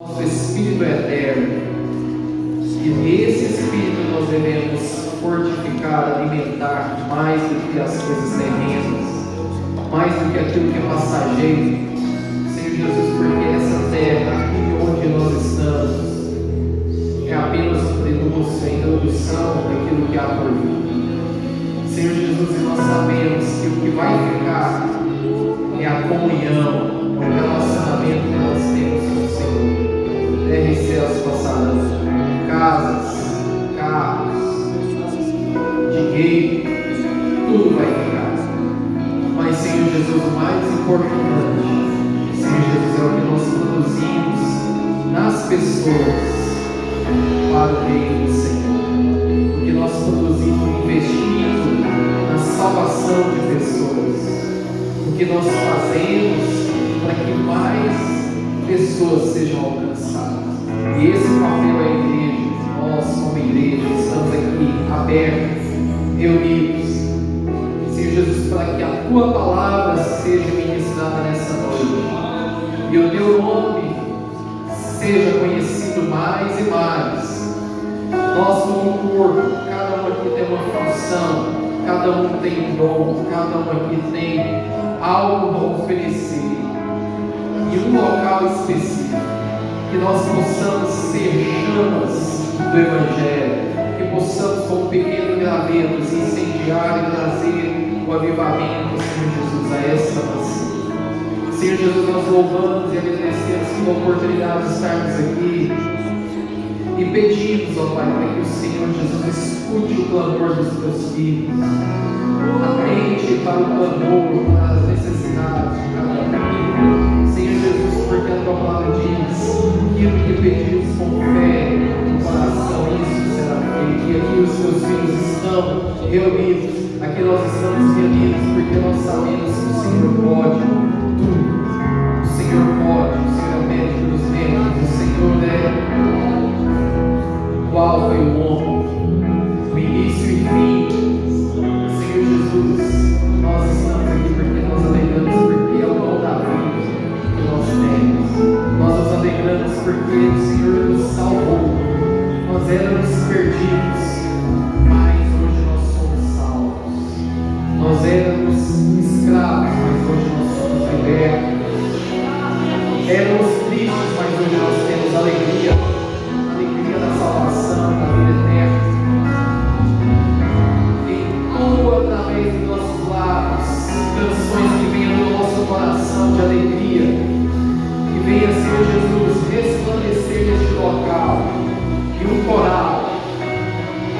Nosso Espírito é eterno, e nesse Espírito nós devemos fortificar, alimentar mais do que as coisas terrenas, mais do que aquilo que é passageiro, Senhor Jesus, porque essa terra, aqui onde nós estamos, é apenas um prenúncio, a introdução daquilo que há por vir. Senhor Jesus, e nós sabemos que o que vai ficar é a comunhão, o relacionamento que nós temos com o Senhor. Terra e céus passarão, casas, carros, dinheiro, tudo vai ficar. Mas, Senhor Jesus, o mais importante, Senhor Jesus, é o que nós produzimos nas pessoas para o reino do Senhor. O que nós produzimos investindo na salvação de pessoas. O que nós fazemos para que mais pessoas sejam alcançadas. E esse papel é a igreja. Nós, como igreja, estamos aqui abertos, reunidos, Senhor Jesus, para que a Tua palavra seja ministrada nessa noite e o Teu nome seja conhecido mais e mais. Nós, como corpo, cada um aqui tem uma função, cada um tem um dom, cada um aqui tem algo a oferecer e um local específico, que nós possamos ser chamas do Evangelho, que possamos, como pequenos gravetos, incendiar e trazer o avivamento, Senhor Jesus, a esta nação. Senhor Jesus, nós louvamos e agradecemos pela oportunidade de estarmos aqui e pedimos, ó Pai, para que o Senhor Jesus escute o clamor dos teus filhos, atente para o clamor, para as necessidades de cada um. Senhor Jesus, porque a tua palavra diz que o que pedimos com fé no coração, isso será feito. E aqui os teus filhos estão reunidos. Aqui nós estamos reunidos porque nós sabemos que o Senhor pode tudo. O Senhor pode, o Senhor é o médico dos médicos, o Senhor é o Alfa e o Ômega, o início e fim. Senhor Jesus, nós estamos aqui porque nós alegramos, porque é o dom da vida que nós temos. Nós nos alegramos porque o Senhor nos salvou. Nós éramos perdidos, mas hoje nós somos salvos. Nós éramos escravos, mas hoje nós somos libertos. Éramos tristes, mas hoje nós temos alegria, alegria da salvação, da vida eterna. Entoa através dos nossos lábios canções que venham do nosso coração de alegria, que venha, Senhor Jesus, resplandecer neste local, em um coral,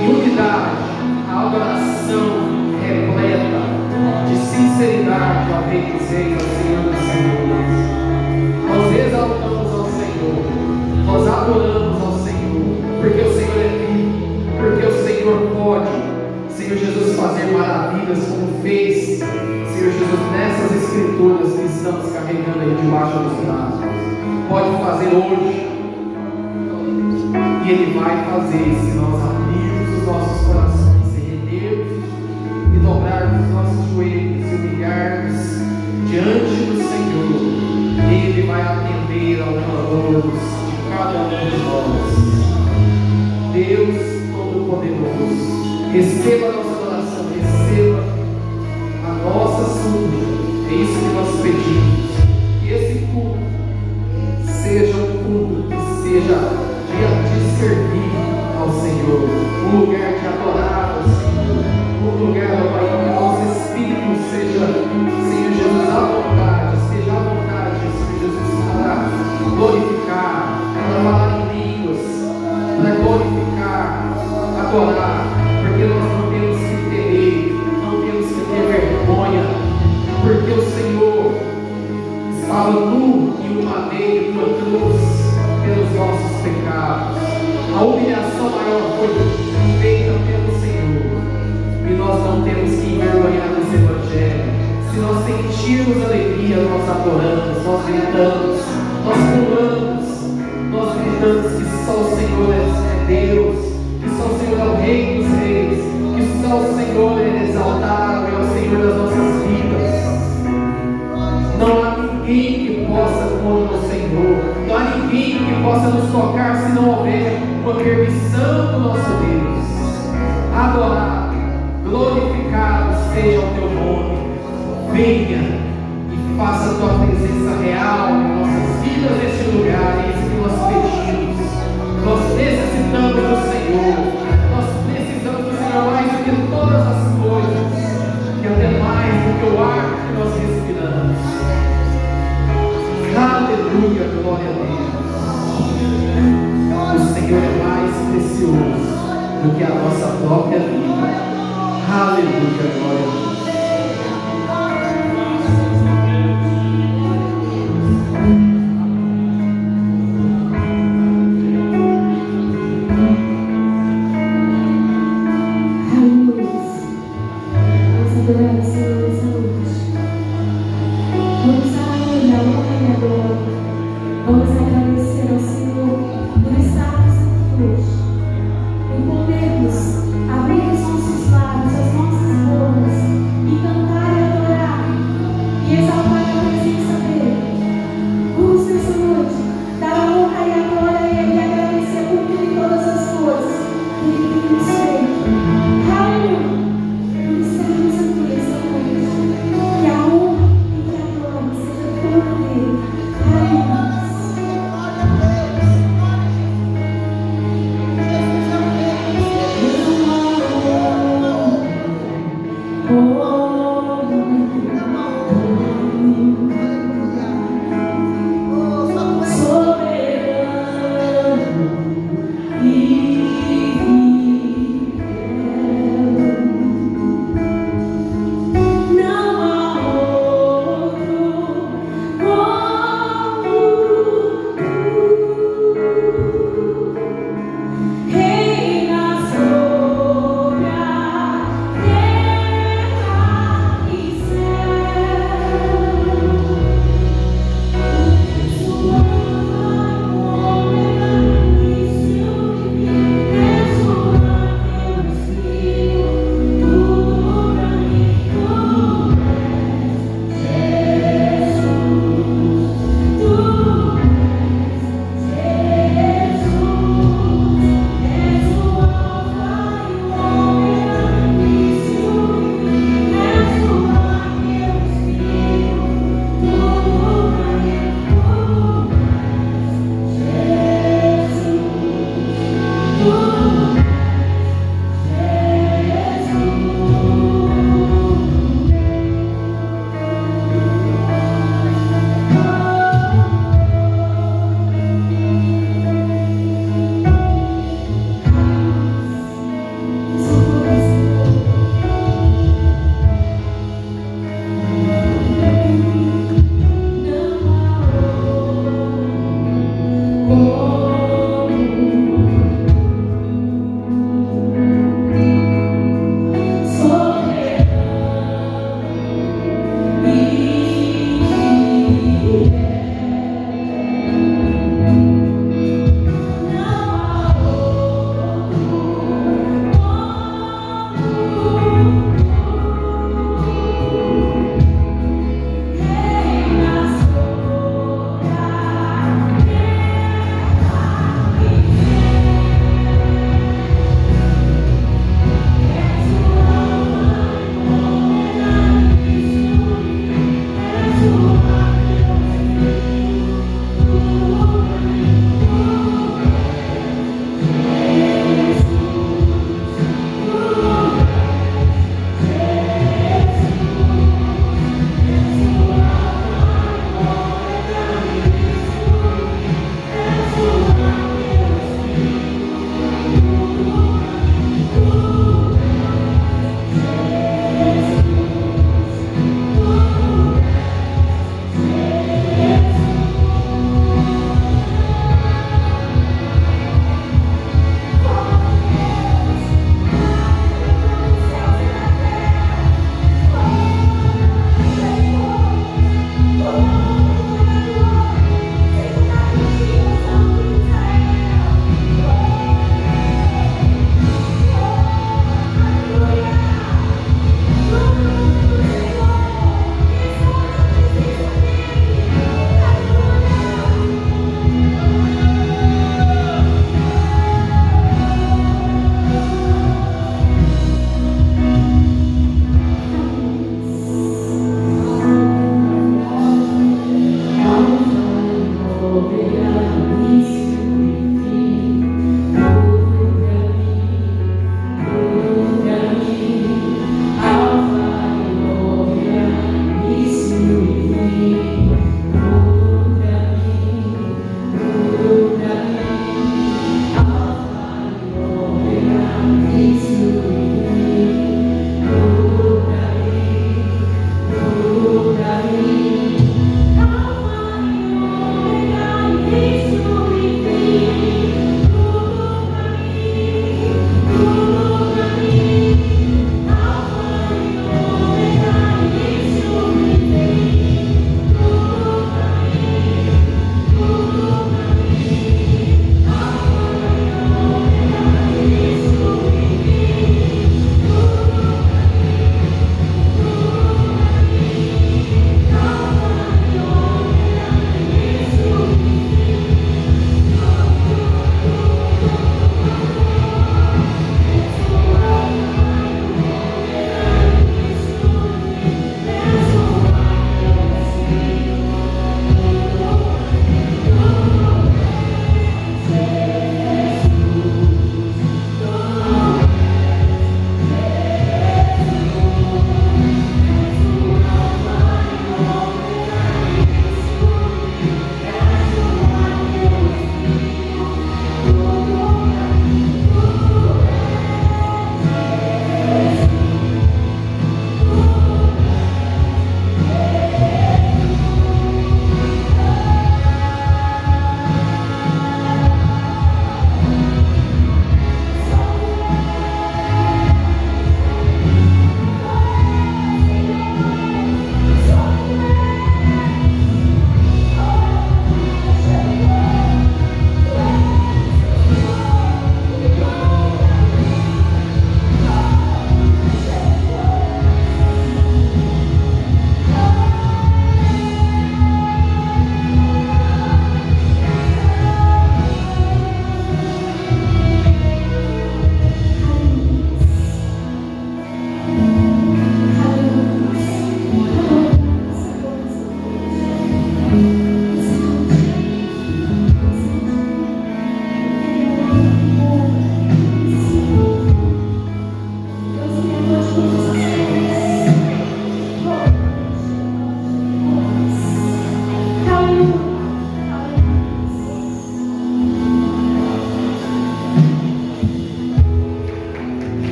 em unidade, a adoração repleta de sinceridade ao Rei dos Reis, ao Senhor dos Senhores. Nós exaltamos ao Senhor, nós adoramos ao Senhor, porque o Senhor é vivo, porque o Senhor pode, Senhor Jesus, fazer maravilhas como fez, Senhor Jesus, nessas escrituras que estamos carregando aí debaixo dos braços. Pode fazer hoje, e Ele vai fazer se nós abrirmos os nossos corações, se rendermos e dobrarmos os nossos joelhos e humilharmos diante do Senhor. Ele vai atender ao clamor de cada um de nós. Deus Todo-Poderoso, receba a nossa oração, receba a nossa súplica. É isso que nós pedimos. Que esse culto seja um culto que seja de servir ao Senhor, um lugar de adorar ao Senhor, um lugar, ó Pai, que o nosso espírito seja, Senhor Jesus, à vontade, esteja à vontade, Senhor Jesus, para glorificar, para falar em línguas, para glorificar, adorar, porque nós não temos que temer, não temos que ter vergonha, porque o Senhor estava nu em uma madeira, uma cruz, pelos nossos pecados. A humilhação maior foi feita pelo Senhor, e nós não temos que envergonhar desse Evangelho. Se nós sentirmos alegria, nós adoramos, nós gritamos, nós pulamos, nós gritamos que só o Senhor é Deus, que só o Senhor é o Rei dos Reis, que só o Senhor é exaltado, é o Senhor das nossas vidas. Não há ninguém que possa contra o Senhor, não há ninguém que possa nos tocar se não houver uma permissão do nosso Deus. Adorado, glorificado seja o teu nome. Venha e faça a tua presença real em nossas vidas neste lugar. É isso que nós pedimos. Nós necessitamos do Senhor. Nós precisamos do Senhor mais do que todas as coisas, e até mais do que o ar que nós respiramos. Aleluia, glória a Deus. O Senhor é mais precioso do que a nossa própria vida. Aleluia, glória a Deus. Oh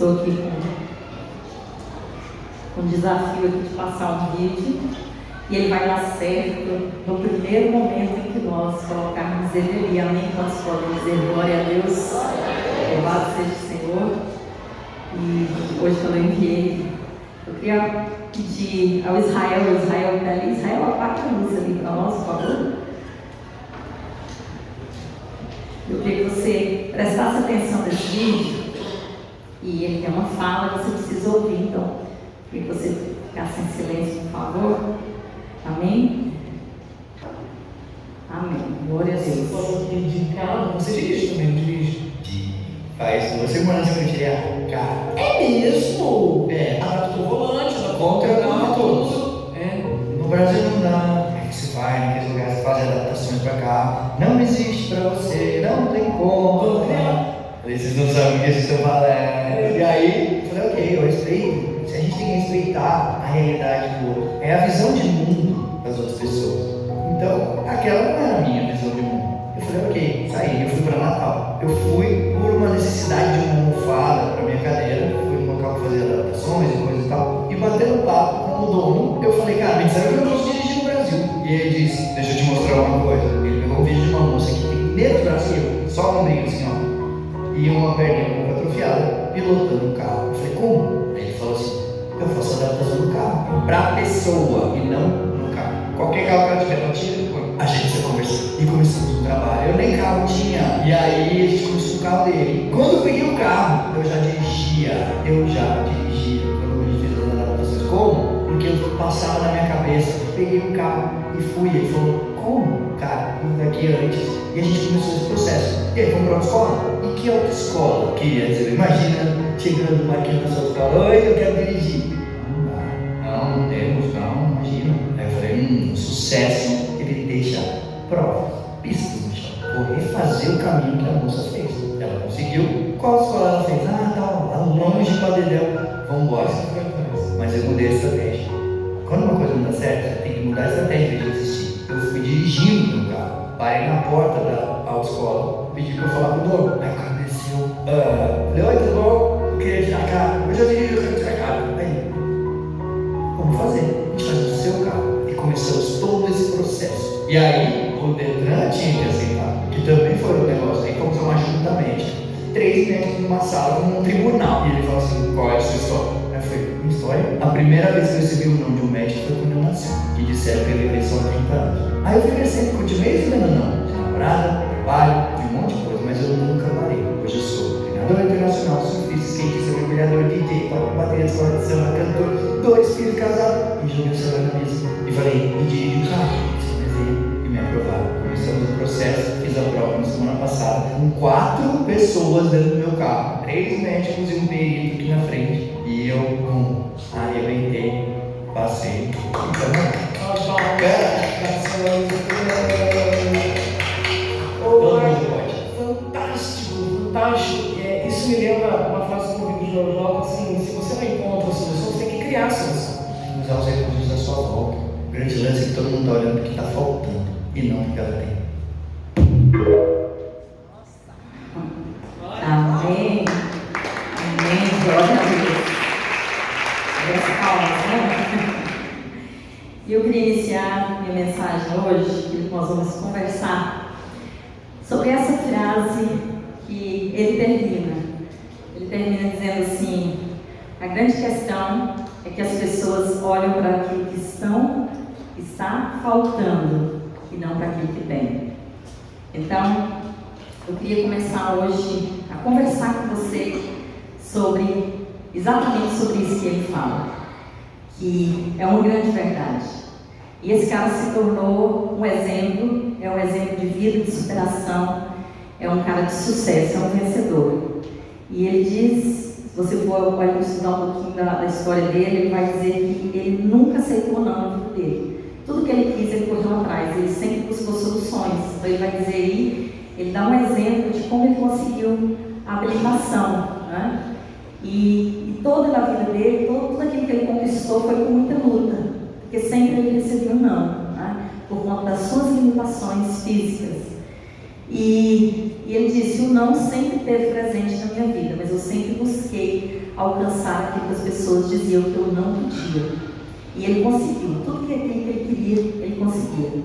estou aqui com um desafio aqui de passar um vídeo e ele vai dar certo no primeiro momento em que nós colocarmos ele ali. Amém? Quantos podem dizer glória a Deus? Louvado seja o Senhor. E hoje, quando eu enviei, eu queria pedir ao Israel tá ali. Israel, apaga a luz ali para nós, por favor. Eu queria que você prestasse atenção nesse vídeo. E ele tem uma fala que você precisa ouvir, então eu queria que você ficasse em silêncio, por favor. Amém? Amém. Glória a Deus. Você falou que de carro, você dirige também, não dirige? Faz 2 semanas que eu tirei a carro. É mesmo? É. Adaptou o volante, Contra tudo. É. No Brasil não dá. É que você vai naqueles lugares, faz adaptações pra cá. Não existe pra você, não tem como. Falei, vocês não sabem o que vocês estão falando. E aí, eu falei, ok, eu respeito. Se a gente tem que respeitar a realidade do outro, é a visão de mundo das outras pessoas. Então, aquela não era a minha visão de mundo. Eu falei, ok, saí, eu fui para Natal. Eu fui por uma necessidade de uma almofada para minha cadeira, fui no local para fazer adaptações e coisas e tal. E batendo papo com o dono, eu falei, cara, me disseram que eu não posso dirigir no Brasil. E ele disse, deixa eu te mostrar uma coisa. Ele pegou um vídeo de uma moça que tem menos braço que eu, só um ombrinho assim, ó, e uma perninha um pouco atrofiada, pilotando o carro. Eu falei, como? Aí ele falou assim, eu faço adaptação do carro para pessoa e não no carro. Qualquer carro que ela tiver batida, a gente vai conversar. E começamos o trabalho. Eu nem carro tinha. E aí a gente começou o carro dele. Quando eu peguei o carro, eu já dirigia. Quando a gente fez as adaptações. Como? Porque eu passava na minha cabeça. Peguei o carro e fui. Ele falou, como? Cara, fui daqui antes. E a gente começou esse processo. E aí, vamos para a escola? E que autoescola? Queria dizer, imagina chegando uma aqui na sua escola. Oi, eu quero dirigir. Não temos, não, imagina. Aí eu falei, sucesso, ele deixa provas, pistas no chão. Vou refazer o caminho que a moça fez. Ela conseguiu. Qual escola ela fez? Tá lá longe para Dedéu. Vamos embora. Mas eu mudei a estratégia. Quando uma coisa não dá certo, você tem que mudar a estratégia em vez de desistir. Eu fui dirigindo meu carro, parei na porta da autoescola, pedi para eu falar com o dono. Aí o cara desceu. Falei, oi, tudo bom? Eu queria tirar a cara. Eu já dirigi, eu quero tirar a cara. Aí, vamos fazer. A gente faz o seu carro. E começamos todo esse processo. E aí, o Detran tinha que aceitar, que também foi um negócio. Aí fomos a uma junta médica. 3 médicos numa sala, como um tribunal. E ele falou assim, qual é a sua história? Aí eu falei, minha história? A primeira vez que eu recebi o nome de um médico foi quando eu nasci. Que disseram que eu viveria só 30 anos. Aí eu fui crescendo, continuei recebendo não. De namorada, trabalho, de um monte de coisa. Mas eu nunca parei. Hoje eu sou treinador internacional, surfista, skatista, mergulhador, DJ, bateria de escola de samba, cantor, 2 filhos casados. E joguei o celular na mesa. E falei, me dirigi um carro. E me aprovaram. Começamos o processo, fiz a prova na semana passada, com 4 pessoas dentro do meu carro, 3 médicos e um perito aqui na frente. E eu, arrebentei, passei. Todo mundo pode. Fantástico. Isso me lembra uma frase que eu ouvi do João Jota, assim, se você não encontra a solução, você tem que criar a solução. Usar os recursos da sua volta. O grande lance é que todo mundo está olhando porque está faltando e não porque ela tem. Amém. Amém. Glória a Deus. Essa palmas, né? E eu queria iniciar minha mensagem hoje, que nós vamos conversar sobre essa frase que ele termina. Ele termina dizendo assim: a grande questão é que as pessoas olham para aquilo que está faltando e não para aquilo que tem. Então, eu queria começar hoje a conversar com você exatamente sobre isso que ele fala, que é uma grande verdade. E esse cara se tornou um exemplo, é um exemplo de vida, de superação, é um cara de sucesso, é um vencedor. E ele diz, se você for estudar um pouquinho da história dele, ele vai dizer que ele nunca aceitou não na vida dele. Tudo que ele quis, ele correu atrás, ele sempre buscou soluções. Então ele vai dizer aí, ele dá um exemplo de como ele conseguiu a habilitação, né? E toda a vida dele, tudo aquilo que ele conquistou foi com muita luta, porque sempre ele recebeu não, né? Por conta das suas limitações físicas. E ele disse, o não sempre esteve presente na minha vida, mas eu sempre busquei alcançar aquilo que as pessoas diziam que eu não podia. E ele conseguiu. Tudo que ele queria, ele conseguia.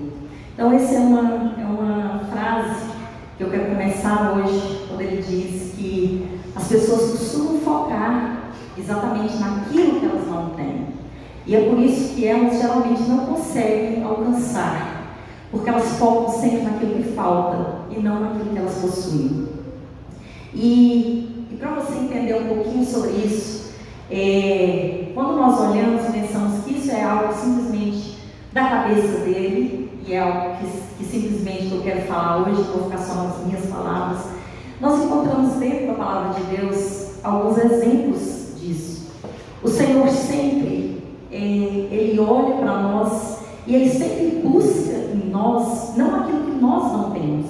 Então, essa é uma frase que eu quero começar hoje, quando ele diz que as pessoas costumam focar exatamente naquilo que elas não têm. E é por isso que elas geralmente não conseguem alcançar, porque elas focam sempre naquilo que falta e não naquilo que elas possuem. E para você entender um pouquinho sobre isso, quando nós olhamos e pensamos que isso é algo simplesmente da cabeça dele, e é algo que simplesmente eu quero falar hoje, vou ficar só nas minhas palavras, nós encontramos dentro da palavra de Deus alguns exemplos disso. O Senhor sempre, Ele olha para nós e Ele sempre busca em nós, não aquilo que nós não temos.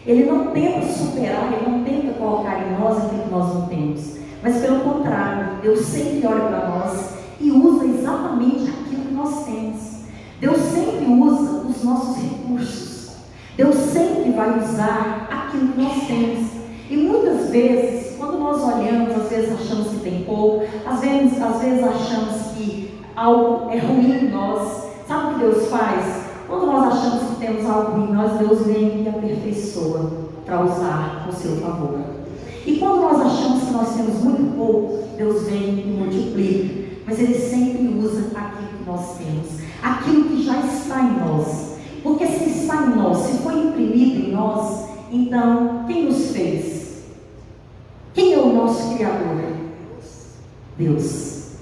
Ele não tenta superar, Ele não tenta colocar em nós aquilo que nós não temos. Mas pelo contrário, Deus sempre olha para nós e usa exatamente aquilo que nós temos. Deus sempre usa os nossos recursos. Deus sempre vai usar aquilo que nós temos. E muitas vezes, quando nós olhamos, às vezes achamos que tem pouco, às vezes achamos que algo é ruim em nós. Sabe o que Deus faz? Quando nós achamos que temos algo ruim em nós, Deus vem e aperfeiçoa para usar ao seu favor. E quando nós achamos que nós temos muito pouco, Deus vem e multiplica. Mas Ele sempre usa aquilo que nós temos, aquilo que já está em nós. Porque se está em nós, se foi imprimido em nós, então quem nos fez? Quem é o nosso Criador? Deus.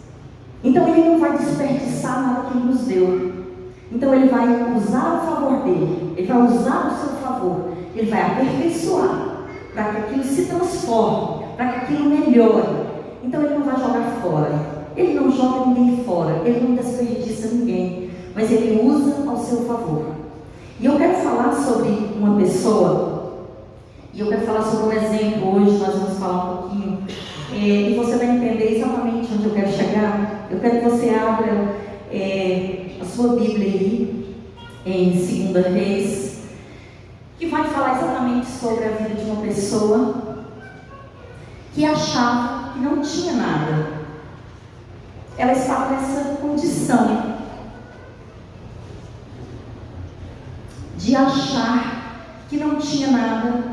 Então Ele não vai desperdiçar nada que Ele nos deu. Então Ele vai usar a favor dele, Ele vai usar o seu favor, Ele vai aperfeiçoar para que aquilo se transforme, para que aquilo melhore. Então Ele não vai jogar fora, Ele não joga ninguém fora, Ele não desperdiça ninguém, mas Ele usa ao seu favor. E eu quero falar sobre uma pessoa, e eu quero falar sobre um exemplo hoje, nós vamos falar um pouquinho, e você vai entender exatamente onde eu quero chegar. Eu quero que você abra a sua Bíblia aí, em 2 Reis, que vai falar exatamente sobre a vida de uma pessoa que achava que não tinha nada. Ela estava nessa condição de achar que não tinha nada,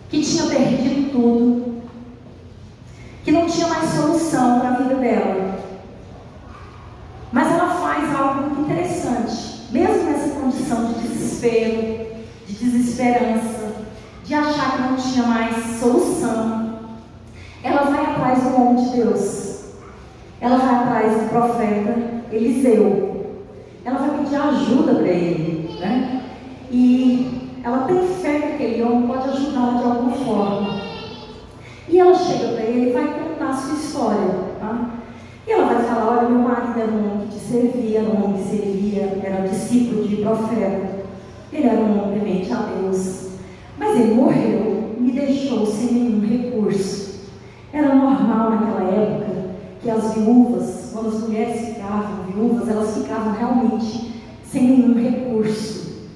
que tinha perdido tudo, que não tinha mais solução para a vida dela. Mas ela faz algo muito interessante, mesmo nessa condição de desespero, de desesperança, de achar que não tinha mais solução. Ela vai atrás do homem de Deus, ela vai atrás do profeta Eliseu, ela vai pedir ajuda para ele, né? E ela tem fé que aquele homem pode ajudá-la de alguma forma. E ela chega para ele e vai contar a sua história, tá? E ela vai falar: olha, meu marido era um homem que te servia, era um homem que servia, era discípulo de profeta, ele era um homem temente a Deus, mas ele morreu, me deixou sem nenhum recurso. Era normal naquela época que as viúvas, quando as mulheres ficavam viúvas, elas ficavam realmente sem nenhum recurso,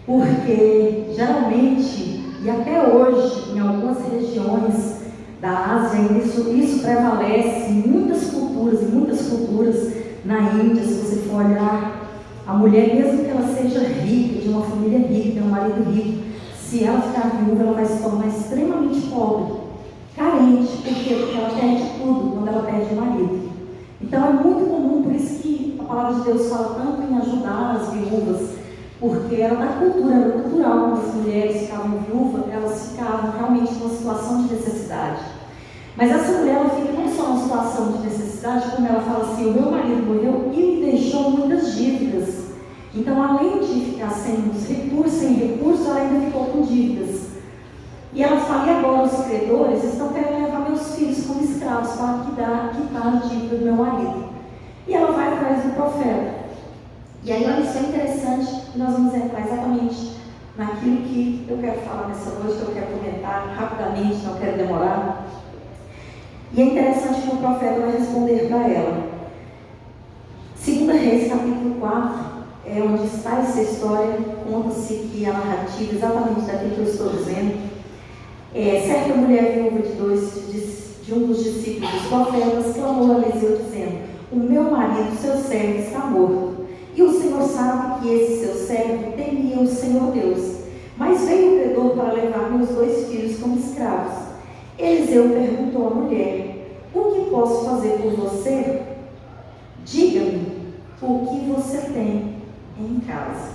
porque geralmente, e até hoje, em algumas regiões da Ásia, isso prevalece em muitas culturas, na Índia, se você for olhar, a mulher, mesmo que ela seja rica, de uma família rica, de um marido rico, se ela ficar viúva, ela vai se tornar extremamente pobre, carente. Por quê? Porque ela perde tudo quando ela perde o marido. Então é muito comum, por isso que a palavra de Deus fala tanto em ajudar as viúvas, porque era da cultura, era cultural. Quando as mulheres ficavam viúvas, elas ficavam realmente numa situação de necessidade. Mas essa mulher, ela fica não só numa situação de necessidade, como ela fala assim: o meu marido morreu e me deixou muitas dívidas. Então, além de ficar sem recursos, ela ainda ficou com dívidas. E ela fala: e agora os credores estão querendo levar meus filhos como escravos para quitar a dívida do meu marido. E ela vai atrás do profeta. E aí, olha, isso é interessante, nós vamos entrar exatamente naquilo que eu quero falar nessa noite, que eu quero comentar rapidamente, não quero demorar. E é interessante que o profeta vai responder para ela. 2 Reis, capítulo 4, é onde está essa história, conta-se que a narrativa, exatamente daquilo que eu estou dizendo, certa mulher viúva de de um dos discípulos dos profetas, clamou a Eliseu, dizendo: o meu marido, seu servo, está morto. E o Senhor sabe que esse seu servo temia o Senhor Deus. Mas veio o credor para levar meus 2 filhos como escravos. Eliseu perguntou à mulher: o que posso fazer por você? Diga-me o que você tem em casa.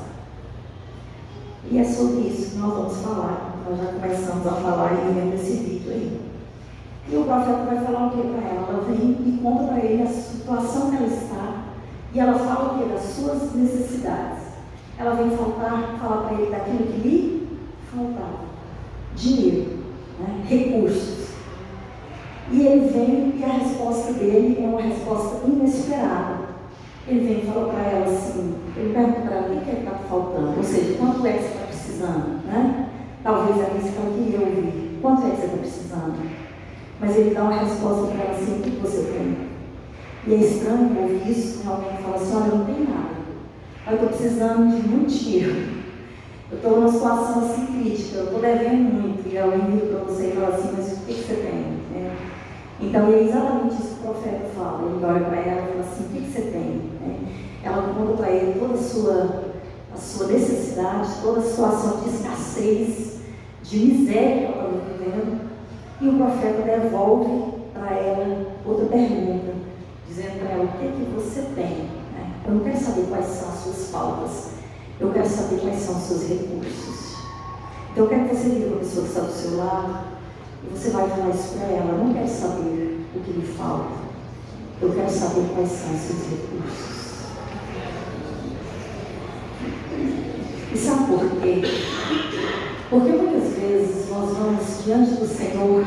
E é sobre isso que nós vamos falar. Nós já começamos a falar e vendo esse vídeo aí. E o profeta vai falar o que para ela? Ela vem e conta para ele a situação que ela está. E ela fala o que? Das suas necessidades. Ela vem falar para ele daquilo que lhe faltava. Dinheiro, né? Recursos. E ele vem e a resposta dele é uma resposta inesperada. Ele vem e fala para ela assim, ele pergunta para ela o que está faltando, ou seja, quanto é que você está precisando, né? Talvez era isso que ela queria ouvir. Quanto é que você está precisando? Mas ele dá uma resposta para ela assim: o que você tem? E é estranho ouvir isso, quando alguém fala assim: olha, eu não tenho nada, eu estou precisando de muito dinheiro, eu estou numa situação assim crítica, eu estou devendo muito. E alguém vira para você e fala assim: mas o que você tem? Então é exatamente isso que o profeta fala. Ele olha para ela e fala assim: o que você tem? Ela conta para ele toda a sua necessidade, toda a situação de escassez, de miséria que ela estava vivendo. E o profeta devolve para ela outra pergunta, dizendo para ela: o que você tem? Eu não quero saber quais são as suas faltas, eu quero saber quais são os seus recursos. Então eu quero que você vire uma pessoa que está do seu lado e você vai falar isso para ela: eu não quero saber o que lhe falta, eu quero saber quais são os seus recursos. E sabe por quê? Porque muitas vezes nós vamos diante do Senhor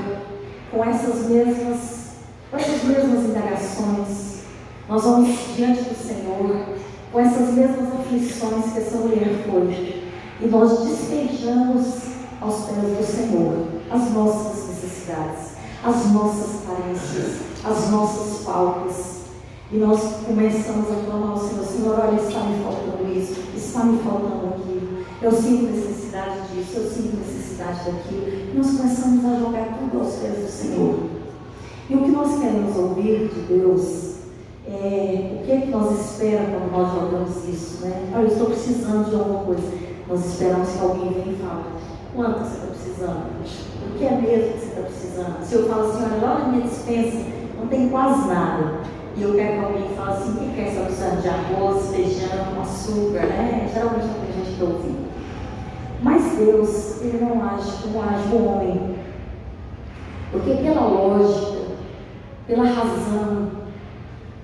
com essas mesmas indagações. Nós vamos diante do Senhor com essas mesmas aflições que essa mulher foi. E nós despejamos aos pés do Senhor as nossas necessidades, as nossas carências, as nossas faltas. E nós começamos a clamar ao Senhor: Senhor, olha, está me faltando isso, está me faltando aquilo, eu sinto necessidade disso, eu sinto necessidade daquilo. E nós começamos a jogar tudo aos pés do Senhor. E o que nós queremos ouvir de Deus é o que é que nós esperamos quando nós jogamos isso, né? Olha, eu estou precisando de alguma coisa. Nós esperamos que alguém venha e fale: quanto você está precisando? O que é mesmo que você está precisando? Se eu falo assim: olha, lá na minha despensa não tem quase nada, e eu quero que alguém fale assim: o que é que você está precisando? De arroz, feijão, açúcar, né? Geralmente é o que a gente quer ouvir. Mas Deus, Ele não age como age o homem. Porque pela lógica, pela razão,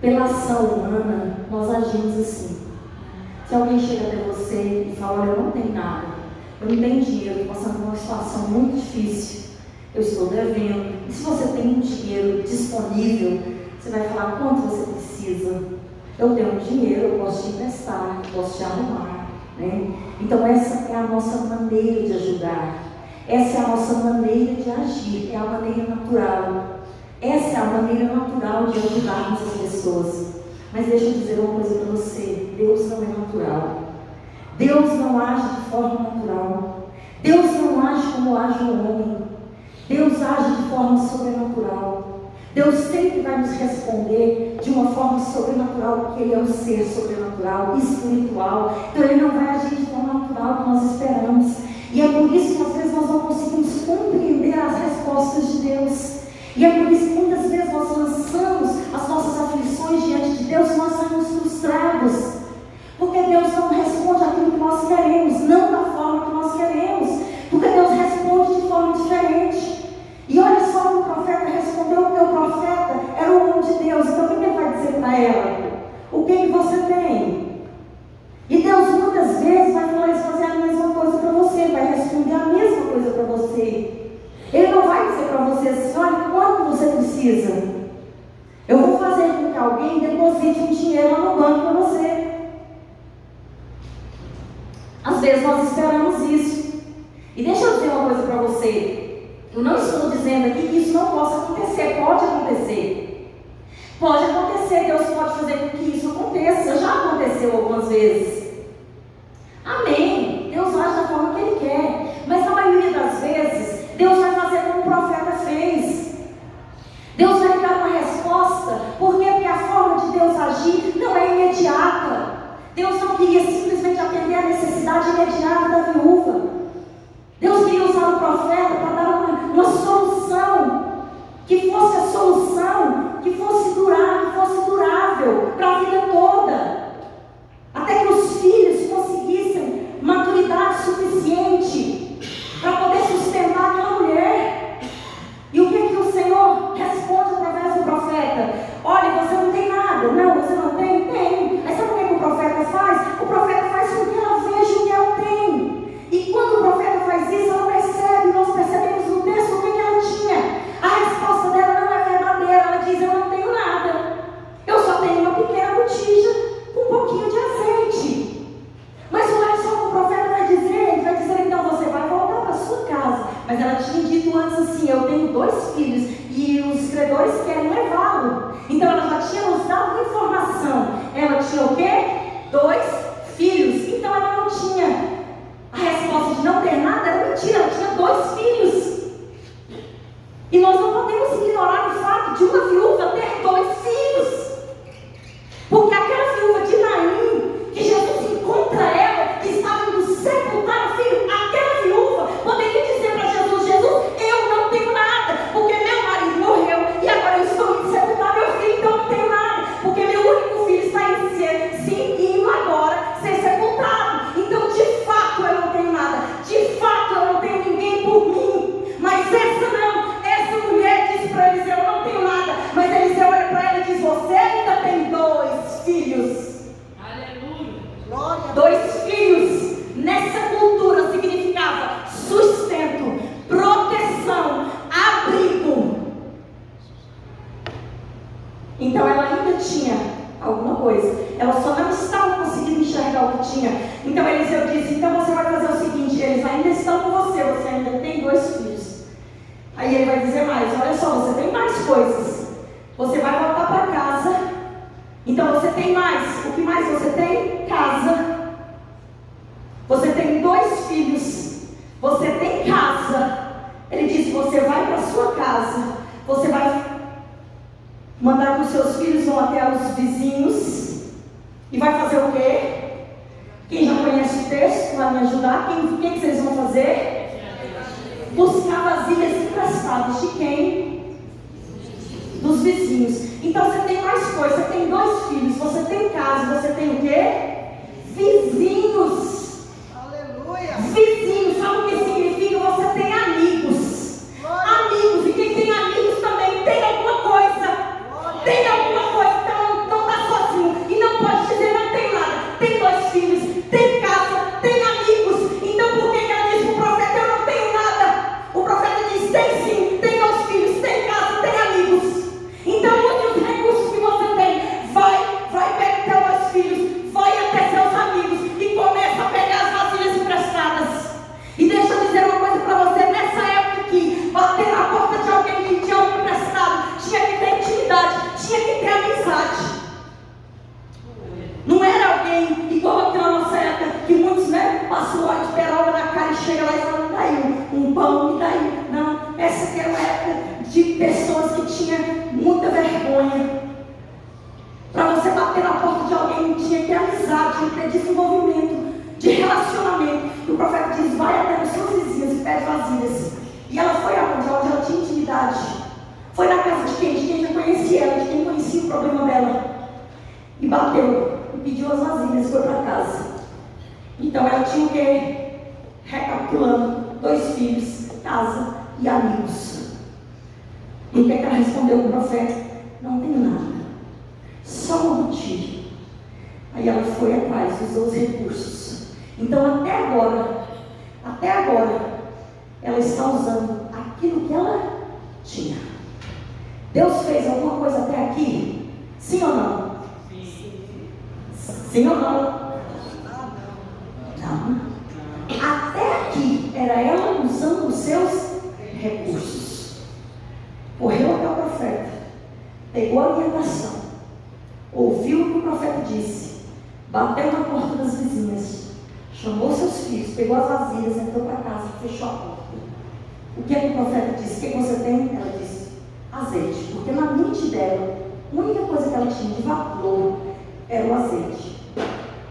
pela ação humana, nós agimos assim. Se alguém chega até você e fala: olha, eu não tenho nada, eu não tenho dinheiro, estou passando por uma situação muito difícil, eu estou devendo. E se você tem um dinheiro disponível, você vai falar: quanto você precisa? Eu tenho dinheiro, eu posso te emprestar, eu posso te arrumar, né? Então essa é a nossa maneira de ajudar, essa é a nossa maneira de agir, é a maneira natural. Essa é a maneira natural de ajudarmos as pessoas. Mas deixa eu dizer uma coisa para você: Deus não é natural. Deus não age de forma natural. Deus não age como age o homem. Deus age de forma sobrenatural. Deus sempre vai nos responder de uma forma sobrenatural, porque Ele é um ser sobrenatural, espiritual. Então Ele não vai agir de forma natural que nós esperamos. E é por isso que às vezes nós não conseguimos compreender as respostas de Deus. E é por isso que muitas vezes nós lançamos as nossas aflições diante de Deus e nós saímos frustrados. Porque Deus não responde aquilo que nós queremos, não da forma que nós queremos. Porque Deus responde de forma diferente. E olha só como o profeta respondeu, porque o profeta era o homem de Deus. Então o que ele vai dizer para ela? O que você tem? E Deus muitas vezes vai fazer a mesma coisa para você, vai responder a mesma coisa para você. Ele não vai dizer para você assim: olha, quanto você precisa? Eu vou fazer com que alguém deposite um dinheiro lá no banco para você. Às vezes nós esperamos isso. E deixa eu dizer uma coisa para você. Eu não estou dizendo aqui que isso não possa acontecer. Pode acontecer. Pode acontecer. Deus pode fazer com que isso aconteça. Já aconteceu algumas vezes. Amém. Deus age da forma que Ele quer. Mas na maioria das vezes, Deus vai fazer como o profeta fez. Então ela já tinha nos dado uma informação. Ela tinha o quê? 2 filhos. Então ela não tinha a resposta de não ter nada, era mentira, ela tinha 2 filhos. E nós não podemos ignorar o fato de uma viúva ter 2 filhos. Porque aquela viúva de Naim, que Jesus encontra ela, que estava indo sepultar o filho, aquela viúva poderia dizer para Jesus: Jesus, eu não tenho nada, porque meu marido morreu e agora eu estou indo sepultar meu filho, então eu não tenho nada, porque meu único filho está indo agora ser sepultado. Então, de fato, eu não tenho nada, de fato, eu não tenho ninguém por mim. Mas essa não, essa mulher diz para Eliseu: eu não tenho nada. Mas Eliseu olha para ela e diz: você ainda tem 2 filhos. Aleluia. 2 filhos nessa cultura significava sustento, proteção, abrigo. Então ela ainda tinha alguma coisa, ela só não estava conseguindo enxergar o que tinha. Então Eliseu disse: então você vai fazer o seguinte, eles ainda estão com você ainda tem 2 filhos. Aí ele vai dizer mais: olha só, você tem mais coisas, você vai voltar para casa. Então você tem mais, o que mais você tem? Casa. Você tem 2 filhos, você tem casa. Ele disse: você vai para a sua casa, você vai mandar que os seus filhos vão até os vizinhos e vai fazer o quê? Quem já conhece o texto vai me ajudar. O que vocês vão fazer? Buscar vasilhas emprestadas. De quem? Dos vizinhos. Então você tem mais coisa, você tem 2 filhos, você tem casa, você tem o quê? Vizinhos. Aleluia. Vizinhos, sabe o que significa? Você tem amigos. Amigos, e quem tem amigos também tem alguma coisa. Tem alguma coisa, então não está sozinho. E não pode dizer: não tenho nada. Tem 2 filhos, tem casa, tem amigos. Então por que ela disse para o profeta: eu não tenho nada? O profeta diz: tem sim, tem 2 filhos, tem casa, tem amigos. Então use os recursos que você tem. Vai pegar teus 2 filhos, vai até seus amigos e começa a pegar as vasilhas emprestadas. E deixa eu dizer uma coisa para você: nessa época aqui, bater na porta de alguém que tinha algo emprestado, tinha que ter intimidade, tinha que ter amizade. Não era alguém igual aqui na nossa época, que muitos, passam óleo de peroba na cara e chega lá e fala: me dá aí um pão, me dá aí. Não, essa aqui era uma época de pessoas que tinham muita vergonha. Para você bater na porta de alguém, tinha que ter amizade, tinha que ter desenvolvimento, de relacionamento. E o profeta diz: vai até os seus vizinhos e pede vasilhas. E ela foi aonde? Onde ela tinha intimidade. Foi na casa de quem? De quem já conhecia ela, de quem conhecia o problema dela. E bateu, e pediu as vasilhas e foi para casa. Então ela tinha o quê? Recapitulando: 2 filhos, casa e amigos. E o que ela respondeu ao profeta? Não tenho nada, só uma botija. Aí ela foi atrás, usou os recursos. Então até agora, ela está usando aquilo que ela tinha. Deus fez alguma coisa até aqui? Sim ou não? Sim ou não? Não. Até aqui era ela usando os seus recursos. Correu até o profeta, pegou a orientação, ouviu o que o profeta disse, bateu na porta das vizinhas, chamou seus filhos, pegou as vasilhas, entrou para casa, fechou a porta. O que é que o profeta disse? O que você tem? Ela disse: azeite. Porque na mente dela, a única coisa que ela tinha de valor era o azeite.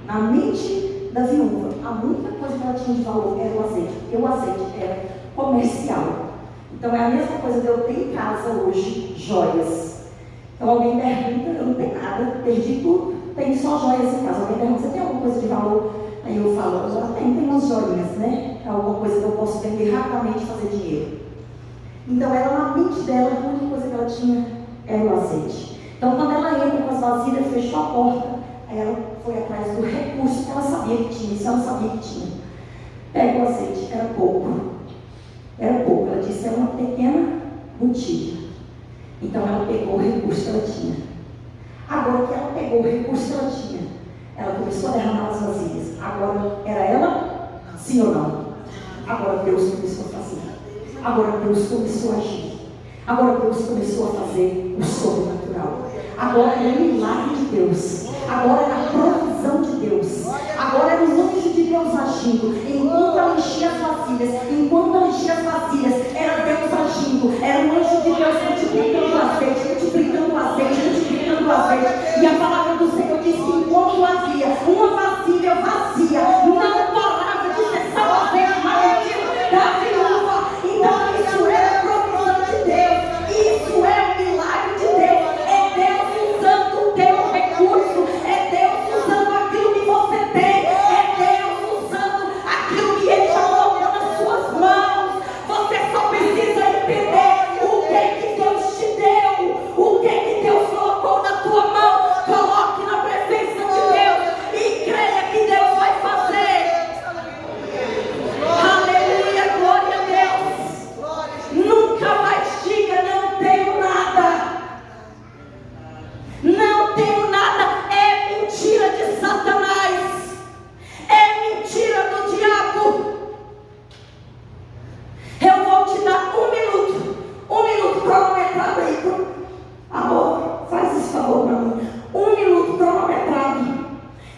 Na mente da viúva, a única coisa que ela tinha de valor era o azeite. Porque o azeite era comercial. Então é a mesma coisa de eu ter em casa hoje joias. Então alguém pergunta: eu não tenho nada, perdi tudo, tenho só joias em casa. Alguém pergunta: você tem alguma coisa de valor? Aí eu falo: eu já tenho umas joias, né? É alguma coisa que eu posso vender rapidamente e fazer dinheiro. Então ela, na mente dela, a única coisa que ela tinha era o azeite. Então quando ela entra com as vasilhas, fechou a porta, aí ela foi atrás do recurso que ela sabia que tinha. Isso ela sabia que tinha. Pega o azeite, era pouco. Era pouco, ela disse: era uma pequena botija. Então ela pegou o recurso que ela tinha. Agora que ela pegou o recurso que ela tinha, ela começou a derramar as vasilhas. Agora era ela? Sim ou não? Agora Deus começou a fazer. Agora Deus começou a agir. Agora Deus começou a fazer o sobrenatural. agora é o milagre de Deus, agora é a provisão de Deus, agora é o anjo de Deus agindo. Enquanto ela enchia as vasilhas, era Deus agindo, era o anjo de Deus multiplicando o azeite. E a palavra do Senhor diz que enquanto havia uma vasilha vazia, não parava de cessar o azeite maledito da viúva. Então isso é a provisão de Deus, isso é o milagre de Deus, é Deus usando o teu recurso, é Deus usando aquilo que você tem, é Deus usando aquilo que Ele já colocou nas suas mãos. Você só precisa entender o que Deus te deu, o que Deus colocou na tua mão. Coloque na presença de Deus e creia que Deus vai fazer. Aleluia, glória a Deus. Nunca mais diga não tenho nada. Não tenho nada. É mentira de Satanás, é mentira do diabo. Eu vou te dar um minuto cronometrado aí. Amor, faz esse favor para mim. 1 minuto cronometrado.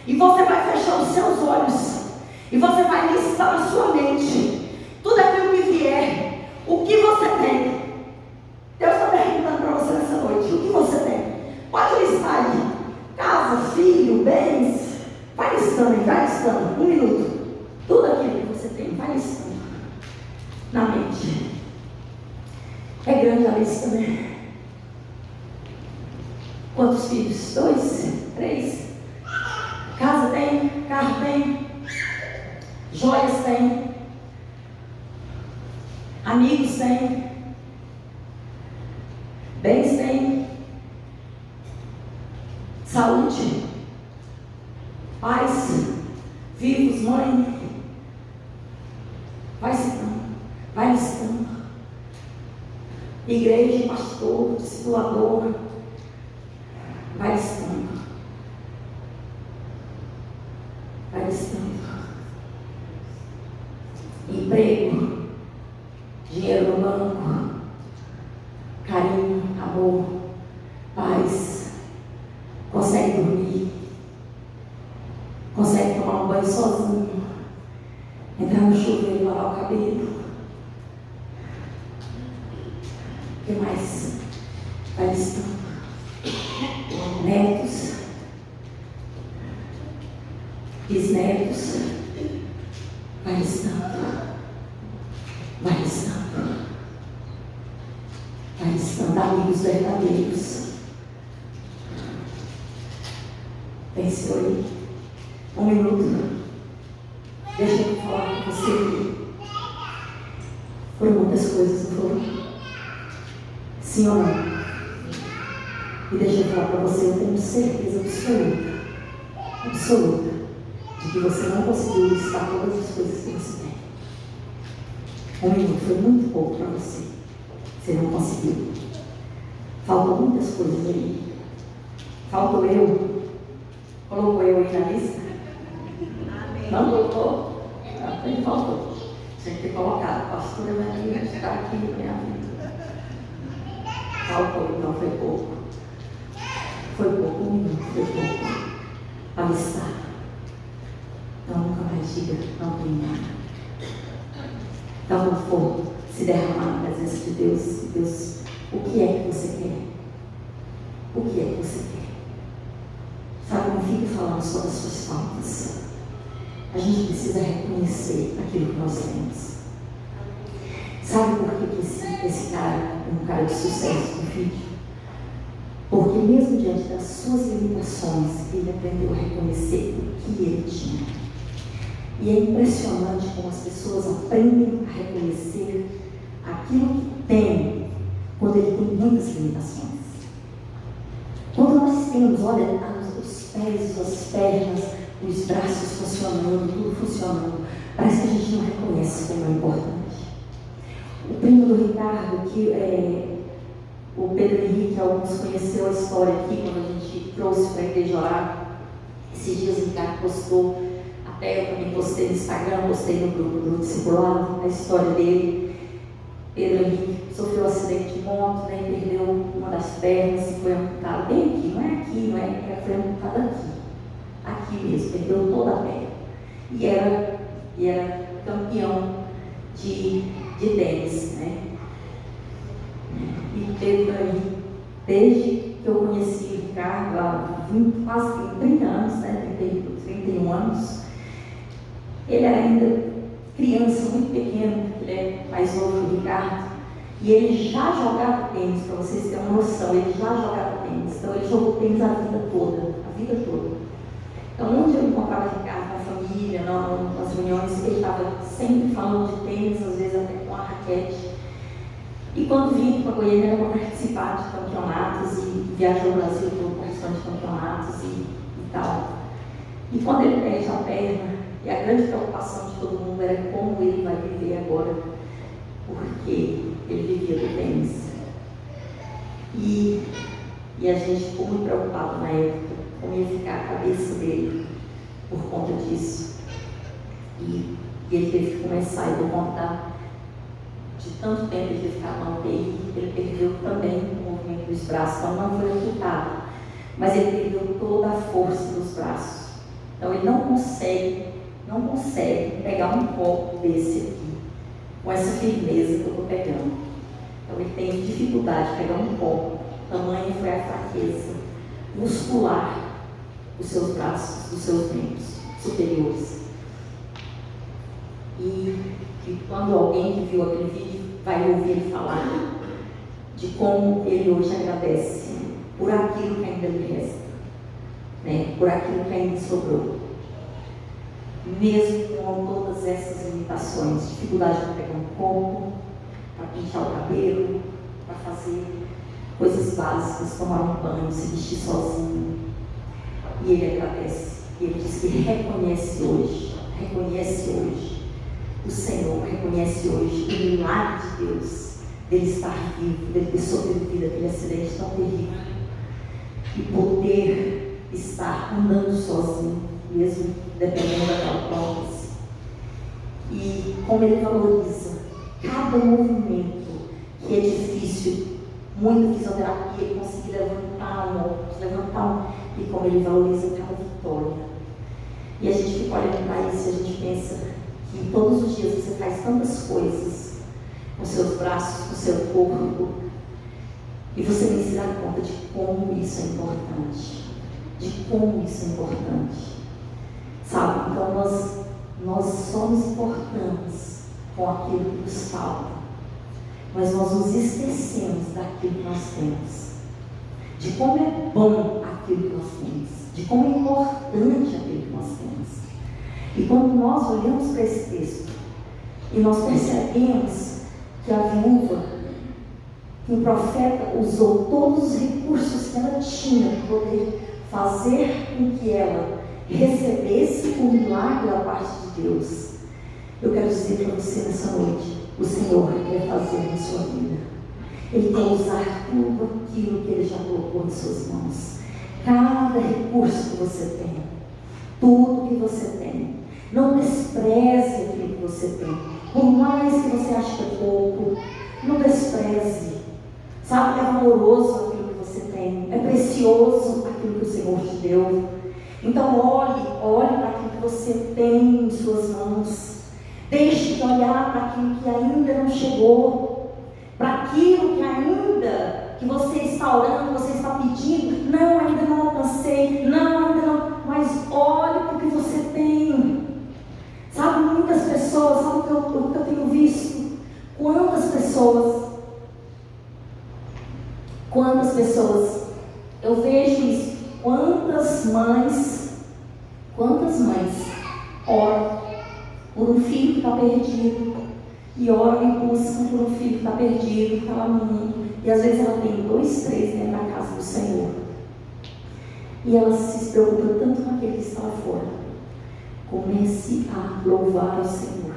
E você vai fechar os seus olhos. E você vai listar na sua mente tudo aquilo que vier. O que você tem. Deus está perguntando para você nessa noite. O que você tem? Pode listar aí. Casa, filho, bens. Vai listando. 1 minuto. Tudo aquilo que você tem, vai listando na mente. É grande a lista, né? Quantos filhos? 2? 3? Casa tem? Carro tem? Joias tem? Amigos tem? Bens tem? Saúde? Pais? Vivos? Mãe? Vai citando, vai listando. Igreja, pastor, discipulador. Vai listando. Emprego, dinheiro no banco, carinho, amor, paz. Consegue dormir, consegue tomar um banho sozinho, entrar no chuveiro e lavar o cabelo. O que mais? Vai listando. Netos, bisnetos, vai listando amigos verdadeiros. Pense aí, 1 minuto. Deixa eu falar com você aqui. Foram muitas coisas, não foram? Sim ou não? E deixa eu falar para você, eu tenho certeza absoluta, de que você não conseguiu listar todas as coisas que você tem. 1 minuto foi muito pouco para você. Você não conseguiu. Faltam muitas coisas aí. Faltou eu. Colocou eu aí na lista? Não colocou? Não, faltou. Tinha que ter colocado. A pastora Maria está aqui na minha vida. Faltou, então foi pouco. Foi pouco, 1 minuto, foi pouco. Para listar. Então nunca mais diga, não tem nada. Então não for se derramar na presença de Deus. Deus, o que é que você quer? O que é que você quer? Sabe, não fique falando só das suas faltas. A gente precisa reconhecer aquilo que nós temos. Sabe por que esse cara é um cara de sucesso no vídeo? Porque mesmo diante das suas limitações, ele aprendeu a reconhecer o que ele tinha. E é impressionante como as pessoas aprendem a reconhecer aquilo que tem quando ele tem muitas limitações. Quando nós temos, olha, os pés, as pernas, os braços funcionando, tudo funcionando, parece que a gente não reconhece como é importante. O primo do Ricardo, o Pedro Henrique, alguns conheceu a história aqui, quando a gente trouxe para a igreja orar. Esses dias o Ricardo postou, até eu também postei no Instagram, postei no grupo do discipulado, a história dele. Pedro Henrique sofreu um acidente de moto, né, perdeu uma das pernas e foi amputado bem aqui, não foi amputada aqui mesmo, perdeu toda a perna. E era campeão de tênis, né? E teve aí, desde que eu conheci o Ricardo, há quase 30 anos, né? 31 anos, ele era ainda criança, muito pequeno, ele é mais novo que o Ricardo, e ele já jogava tênis, para vocês terem uma noção, ele já jogava tênis, então ele jogou tênis a vida toda. Então, onde eu encontrava o Ricardo, na família, nas reuniões, ele estava sempre falando de tênis, às vezes até com a raquete. E quando vim para Goiânia era para participar de campeonatos e viajou o Brasil todo participando de campeonatos e tal. E quando ele perde a perna, e a grande preocupação de todo mundo era como ele vai viver agora, porque ele vivia do tênis. E a gente ficou muito preocupado na época, como ia ficar a cabeça dele por conta disso. E ele teve que começar, e por conta de tanto tempo ele ter ficado na UTI, ele perdeu também o movimento dos braços, então não foi amputado, mas ele perdeu toda a força dos braços. Então ele não consegue pegar um copo desse aqui, com essa firmeza que eu estou pegando. Então ele tem dificuldade de pegar um copo, tamanha foi a fraqueza muscular dos seus braços, dos seus membros superiores. E quando alguém que viu aquele vídeo vai ouvir ele falar de como ele hoje agradece por aquilo que ainda lhe resta, né? Por aquilo que ainda sobrou. Mesmo com todas essas limitações, dificuldade para pegar um copo, para pintar o cabelo, para fazer coisas básicas, tomar um banho, se vestir sozinho. E ele agradece. E ele diz que reconhece hoje o Senhor, reconhece hoje o milagre de Deus, dele estar vivo, dele ter sobrevivido àquele acidente tão terrível, e poder estar andando sozinho, mesmo dependendo daquela prótese. E como ele valoriza cada movimento que é difícil, muita fisioterapia, ele conseguir levantar e como ele valoriza cada vitória. E a gente fica olhando para isso e a gente pensa que todos os dias você faz tantas coisas com seus braços, com seu corpo, e você nem se dá conta de como isso é importante. Sabe? Então nós só nos importamos com aquilo que nos falta, mas nós nos esquecemos daquilo que nós temos, de como é bom aquilo que nós temos, de como é importante aquilo que nós temos. E quando nós olhamos para esse texto e nós percebemos que a viúva, que o profeta usou todos os recursos que ela tinha para poder fazer com que ela recebesse o milagre da parte de Deus, eu quero dizer para você nessa noite, o Senhor quer fazer na sua vida. Ele quer usar tudo aquilo que Ele já colocou em suas mãos. Cada recurso que você tem, tudo que você tem, não despreze aquilo que você tem, por mais que você ache que é pouco, não despreze. Sabe que é valoroso aquilo que você tem, é precioso aquilo que o Senhor te deu. Então olhe para aquilo que você tem em suas mãos. Deixe de olhar para aquilo que ainda não chegou, para aquilo que ainda que você está orando, você está pedindo, não, ainda não alcancei, não, ainda não, mas olhe para o que você tem. Sabe, muitas pessoas, sabe o que eu tenho visto? Quantas pessoas, eu vejo isso, quantas mães oram por um filho que está perdido, e oram e buscam por um filho que está perdido, que está lá no mundo, e às vezes ela tem 2, 3 dentro da casa do Senhor, e ela se preocupa tanto com aquele que está lá fora. Comece a louvar o Senhor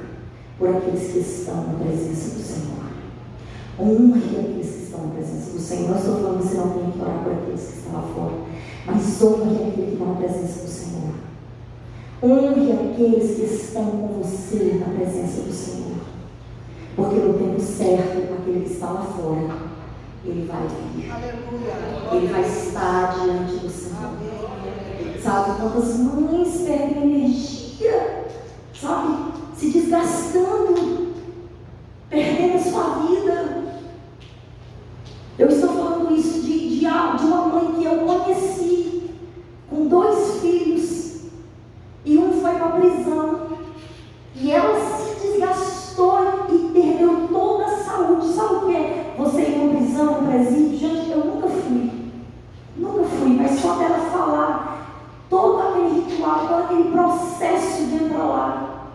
por aqueles que estão na presença do Senhor. Honre aqueles que estão na presença do Senhor. Não estou falando que você não tem que orar por aqueles que estão lá fora, mas honre aquele que está na presença do Senhor. Honre aqueles que estão com você na presença do Senhor, porque no tempo certo, aquele que está lá fora, ele vai vir. Ele vai estar diante do Senhor. Sabe, quantas mães perdem energia, sabe, se desgastando, perdendo a sua vida. Eu estou falando isso de uma mãe que eu conheci, com 2 filhos, e um foi para a prisão, e ela se desgastou e perdeu toda a saúde. Sabe o que é você ir numa prisão, num presídio? Gente, eu nunca fui, mas só dela falar todo aquele ritual, todo aquele processo de entrar lá,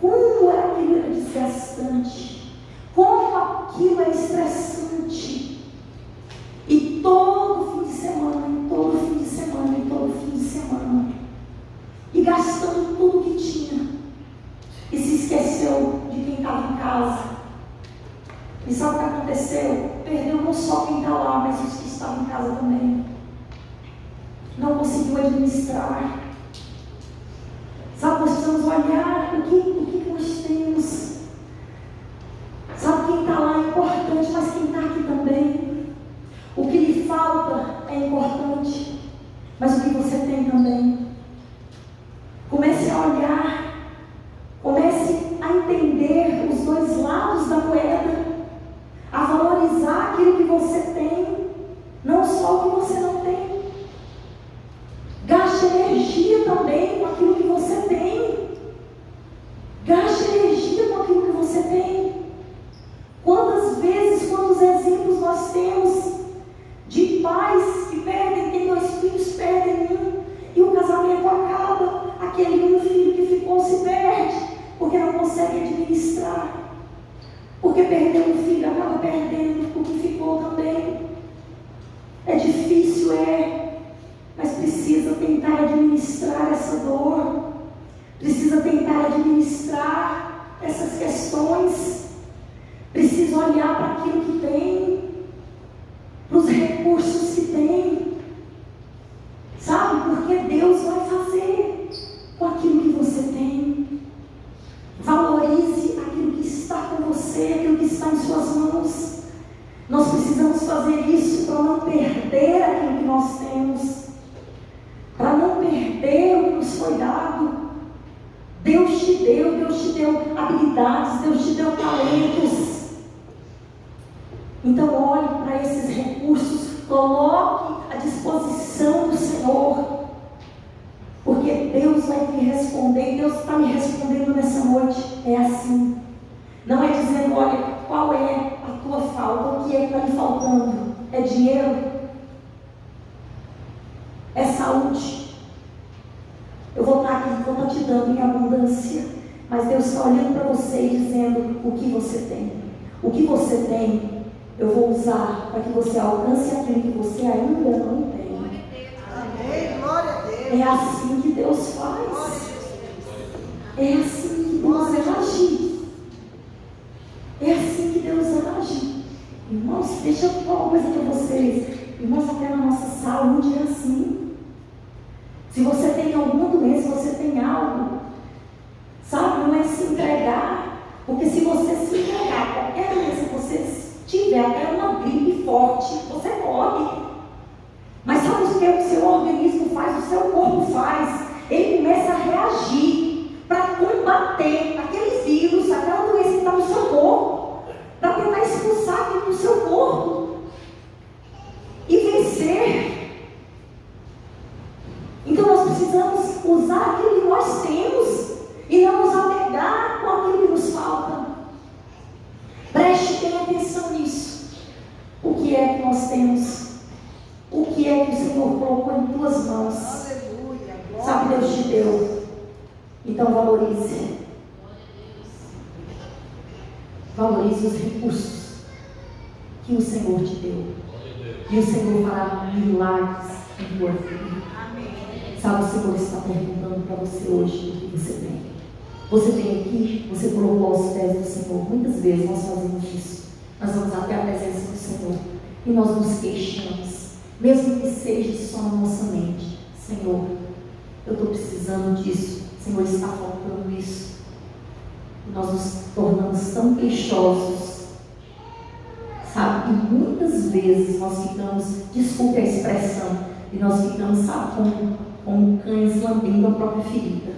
como aquilo era desgastante, como aquilo é estressante. E todo fim de semana, e gastando tudo que tinha, e se esqueceu de quem estava em casa. E sabe o que aconteceu? Perdeu não só quem está lá, mas os que estavam em casa também. Não conseguiu administrar. Sabe, nós precisamos olhar o que nós temos. Sabe, quem está lá é importante, mas quem está aqui também. O que lhe falta é importante, mas o que você tem também. Comece a olhar, comece a entender os 2 lados da moeda, a valorizar aquilo que você tem, não só o que você não tem. Gaste energia também com aquilo que você tem. Gaste energia com aquilo que você tem. Quantas vezes, quantos exemplos nós temos de pais que perdem, tem 2 filhos, perdem um, e o casamento acaba. Aquele um filho que ficou se perde, porque não consegue administrar. Porque perdeu um filho, acaba perdendo o que ficou também. É difícil, mas precisa tentar administrar essa dor, precisa tentar administrar essas questões, precisa olhar para aquilo que tem, para os recursos que tem, sabe, porque Deus vai fazer com aquilo que você tem. Valorize aquilo que está com você, aquilo que está em suas mãos. Nós precisamos fazer isso para não perder aquilo que nós temos, para não perder o que nos foi dado. Deus te deu habilidades, Deus te deu talentos. Então olhe para esses recursos, coloque à disposição do Senhor, porque Deus vai te responder. Deus está me respondendo nessa noite, é assim. Não é dizendo, olha, qual é a tua falta, o que é que está lhe faltando? É dinheiro? É saúde? Eu vou estar aqui, vou estar te dando em abundância, mas Deus está olhando para você e dizendo o que você tem. O que você tem, eu vou usar para que você alcance aquilo que você ainda não tem. Amém, glória a Deus. É assim que Deus faz. É assim que Deus age. É assim que Deus age. Irmãos, deixa eu falar uma coisa para vocês. Irmãos, até na nossa saúde é assim. Se você tem alguma doença, você tem algo, sabe, não é se entregar. Porque se você se entregar a qualquer doença que você tiver, até uma gripe forte, você morre. Mas sabe o que o seu organismo faz, o seu corpo faz? Ele começa a reagir para combater aquele vírus, aquela doença que está no seu corpo, para tentar expulsar aquilo do seu corpo e vencer. Então nós precisamos usar aquilo que nós temos e não nos apegar com aquilo que nos falta. Preste bem atenção nisso. O que é que nós temos? O que é que o Senhor colocou em tuas mãos? Aleluia, glória. Sabe, Deus te deu. Então valorize. Valorize os recursos que o Senhor te deu. E o Senhor fará milagres em tua vida. Sabe, o Senhor está perguntando para você hoje o que você tem. Você tem aqui, você colocou aos pés do Senhor. Muitas vezes nós fazemos isso. Nós vamos até a presença do Senhor e nós nos queixamos, mesmo que seja só na nossa mente. Senhor, eu estou precisando disso. Senhor, está faltando isso. E nós nos tornamos tão queixosos, sabe? E muitas vezes nós ficamos, desculpe a expressão, E nós ficamos, sabe, como cães lambendo a própria ferida.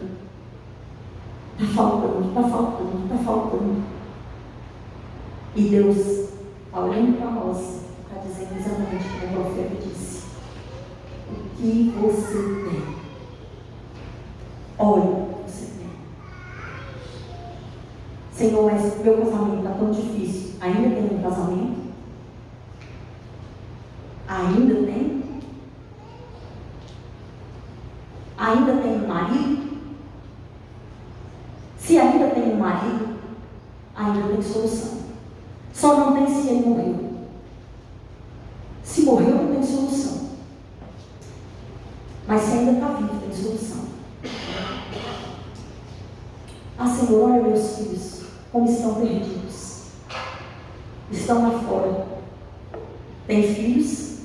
Está faltando, está faltando, está faltando. E Deus está olhando para nós, está dizendo exatamente como o profeta disse: o que você tem? Olha o que você tem. Senhor, mas meu casamento está tão difícil. Ainda tem um casamento? Ainda tem? Ainda tem um marido? Se ainda tem um marido, ainda tem solução. Só não tem se ele morreu. Se morreu, não tem solução. Mas se ainda está vivo, tem solução. Ah, Senhor, olha meus filhos, como estão perdidos. Estão lá fora. Tem filhos?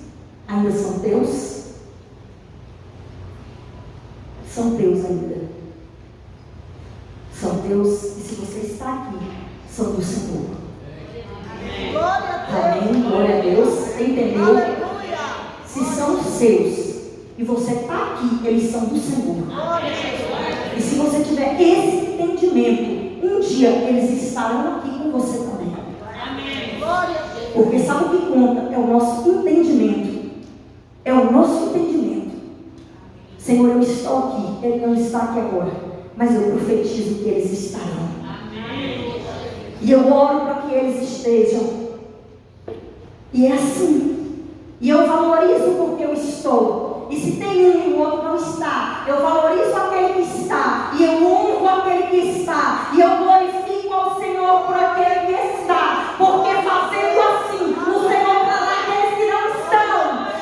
Ainda são teus? São teus ainda. São teus, e se você está aqui, são do Senhor. Glória a Deus. Amém? Glória a Deus. Entendeu? Aleluia. Se são seus e você está aqui, eles são do Senhor. Glória a Deus. E se você tiver esse entendimento, um dia eles estarão aqui com você também. Glória a Deus. Porque sabe o que conta? É o nosso entendimento. É o nosso entendimento. Senhor, eu estou aqui. Ele não está aqui agora. Mas eu profetizo que eles estarão. E eu oro para que eles estejam. E é assim. E eu valorizo porque eu estou. E se tem um e o outro não está, eu valorizo aquele que está. E eu honro aquele que está. E eu glorifico ao Senhor por aquele que está. Porque fazendo assim, o Senhor trará aqueles que não estão.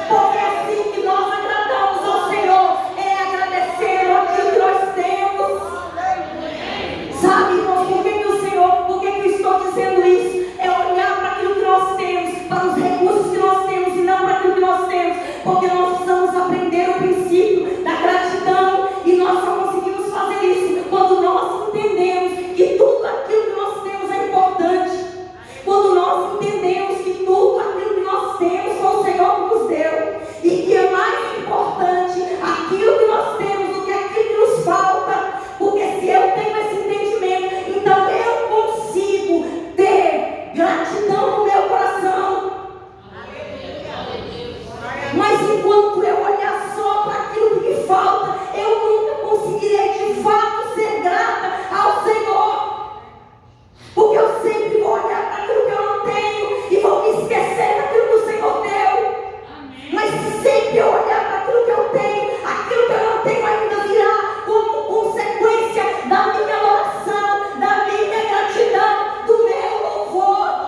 Porque é assim que nós agradamos ao Senhor. É agradecer aquilo que nós temos. Sabe, irmãos, por que o Senhor, por que eu estou dizendo isso? É olhar para aquilo que nós temos, para os recursos que nós temos e não para aquilo que nós temos. Porque nós precisamos aprender o princípio da gratidão e nós só conseguimos fazer isso quando nós entendemos que tudo aquilo que nós temos é importante. Quando nós entendemos que tudo aquilo que nós temos foi o Senhor que nos deu e que é mais importante aquilo que nós temos do que aquilo que nos falta. Porque se eu tenho esse entendimento, então eu consigo ter gratidão no meu coração. Mas enquanto eu olhar só para aquilo que me falta, eu nunca conseguirei de fato ser grata ao Senhor. Porque eu sempre vou olhar para aquilo que eu não tenho e vou me esquecer daquilo que o Senhor deu. Mas se sempre eu olhar para aquilo que eu tenho, aquilo que eu não tenho ainda virá como consequência da minha oração, da minha gratidão, do meu louvor.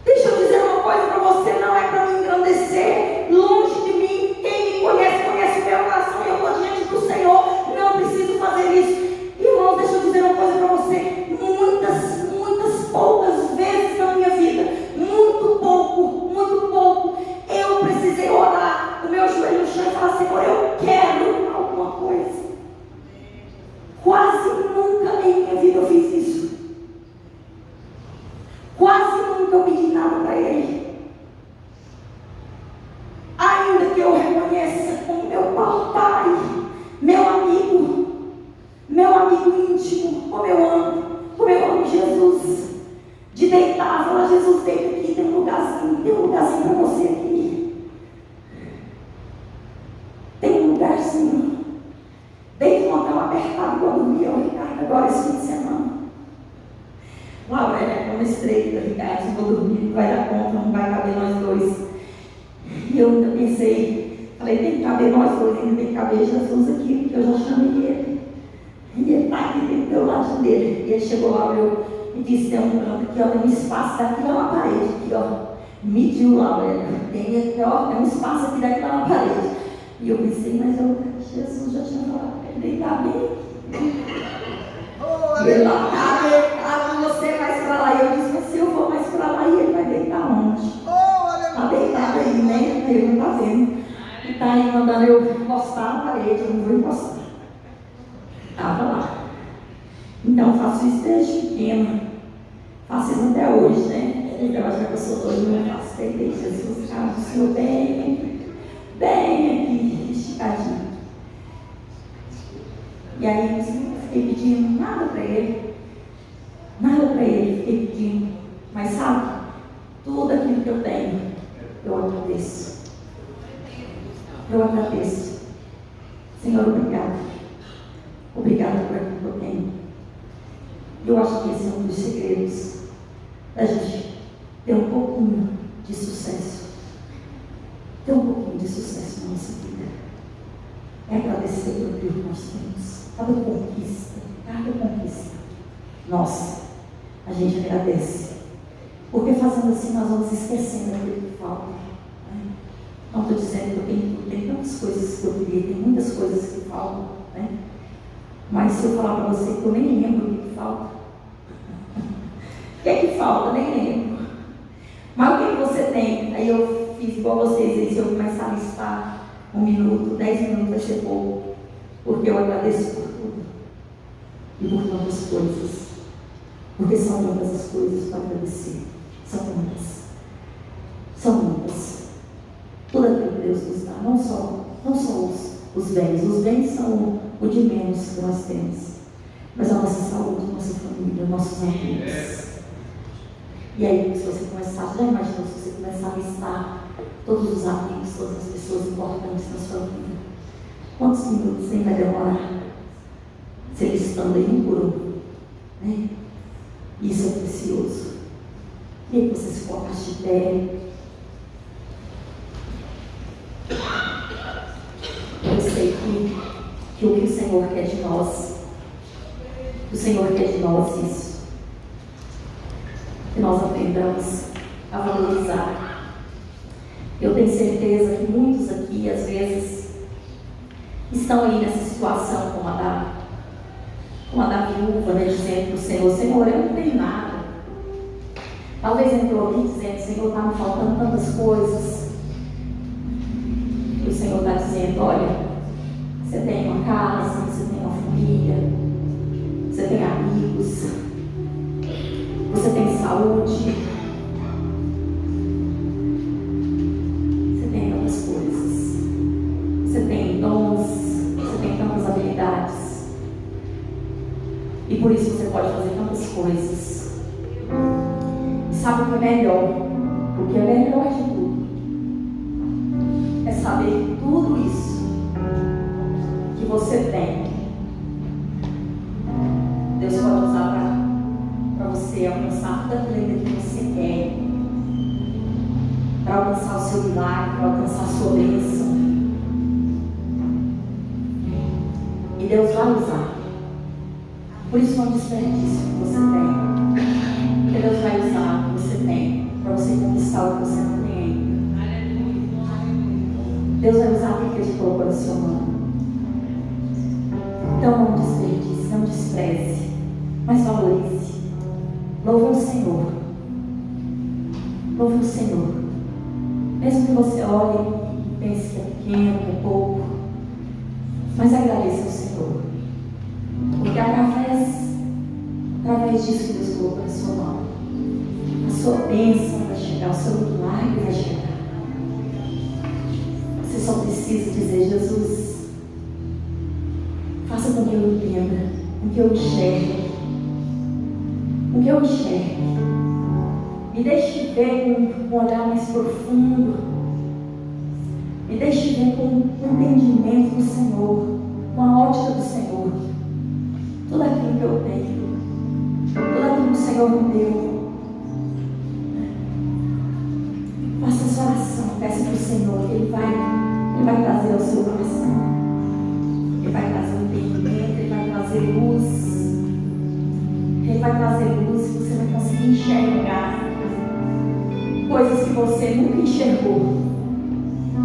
Deixa eu dizer uma coisa para você, não é para me engrandecer, longe de mim. Quem me conhece, conhece o meu coração e eu estou diante do Senhor. Não preciso fazer isso. Irmão, deixa eu dizer uma coisa para você. Muitas poucas vezes na minha vida, muito pouco, eu precisei orar o meu joelho no chão e falar: Senhor, eu quero alguma coisa. Quase nunca em minha vida eu fiz isso. Quase nunca eu pedi nada para Ele. Ainda que eu reconheça como meu papai, meu amigo íntimo, como eu amo Jesus. De deitar, falar: Jesus, deita aqui, tem um lugarzinho para você aqui. Tem um lugarzinho. Deita numa cama apertada igual eu dormia, Ricardo, agora esse fim de semana. Laura, é uma estreita, Ricardo, vou dormir, não vai dar conta, não vai caber nós dois. E eu ainda pensei, falei: tem que caber nós dois, ainda tem que caber Jesus aqui, porque eu já chamei ele. E ele está aqui dentro do meu lado dele. E ele chegou lá, olhou e disse: tem um canto aqui, ó, tem um espaço daqui lá na parede, aqui, ó. Mediu lá, tem aqui, ó, tem um espaço aqui daqui lá na parede. E eu pensei: mas Jesus já tinha falado para ele deitar bem. E ele lá: cabe você mais para lá. E eu disse: mas se eu for mais para lá, e ele vai deitar onde? Está deitado aí, né? Ele não está vendo. E está aí mandando eu encostar na parede, eu não vou encostar. Estava lá. Então faço isso desde pequena. Faço isso até hoje, né? Ele vai achar que eu sou doida, não faço. aceitei Jesus, cara, o Senhor bem aqui, esticadinho. E aí eu fiquei pedindo nada para ele, fiquei pedindo, mas sabe, tudo aquilo que eu tenho, eu agradeço. Eu agradeço. Senhor, obrigado. Obrigado por aquilo que eu tenho. Eu acho que esse é um dos segredos da gente ter um pouquinho de sucesso. Ter um pouquinho de sucesso na nossa vida. É agradecer por aquilo que nós temos. Cada conquista. Nossa, a gente agradece. Porque fazendo assim nós vamos esquecendo aquilo que falta. Né? Não estou dizendo que eu tenho tantas coisas que eu queria, tem muitas coisas que faltam. Né? Mas se eu falar para você que eu nem lembro o que falta. O que é que falta? Nem lembro. Mas o que você tem? Aí eu fiz igual vocês, se eu começar a listar 1 minuto, 10 minutos vai ser pouco. Porque eu agradeço por tudo. E por tantas coisas. Porque são muitas as coisas para agradecer. São muitas. São muitas. Tudo aquilo que Deus nos dá. Não só os bens. Os bens são o de menos que nós temos. Mas a nossa saúde, a nossa família, nossos amigos. E aí, se você começar, já imaginou se você começar a listar todos os amigos, todas as pessoas importantes na sua vida? Quantos minutos nem vai demorar? Você listando aí um por um. Né? Isso é precioso. E aí você se colocasse de pé. Eu sei que o que o Senhor quer de nós, o Senhor quer de nós isso. Que nós aprendamos a valorizar. Eu tenho certeza que muitos aqui, às vezes, estão aí nessa situação como a da viúva, né, dizendo para o Senhor, Senhor, eu não tenho nada. Talvez entrou aqui dizendo, Senhor, está me faltando tantas coisas. E o Senhor está dizendo, olha, você tem uma casa, você tem uma família, você tem amigos, você tem saúde, você tem tantas coisas, você tem dons, você tem tantas habilidades. E por isso você pode fazer tantas coisas. E sabe o que é melhor? O que é melhor de tudo é saber que tudo isso que você tem, Deus pode usar para você alcançar tanta alegria que você quer, para alcançar o seu milagre, para alcançar a sua bênção. E Deus vai usar. Por isso não desperdice o que você tem. Porque Deus vai usar o que você tem para você conquistar o que você não tem ainda. Deus vai usar aquilo que Ele colocou na sua mão. Então não desperdice, não despreze, mas valorize. Louve o Senhor. Louve o Senhor. Mesmo que você olhe e pense que é pequeno, que é pouco, mas agradeça ao Senhor. Porque através disso que Deus colocou na sua mão, a sua bênção vai chegar, o seu milagre vai chegar. Você só precisa dizer, Jesus, faça com que eu entenda, com que eu enxergue, com que eu enxergue. Me deixe ver com um olhar mais profundo. Me deixe ver com um entendimento do Senhor, com a ótica do Senhor. Tudo aquilo que eu tenho, tudo aquilo que o Senhor me deu. Faça essa oração, peça para o Senhor que Ele vai trazer ao seu coração. Ele vai trazer entendimento, Ele vai trazer luz. Ele vai trazer luz que você vai conseguir enxergar coisas que você nunca enxergou.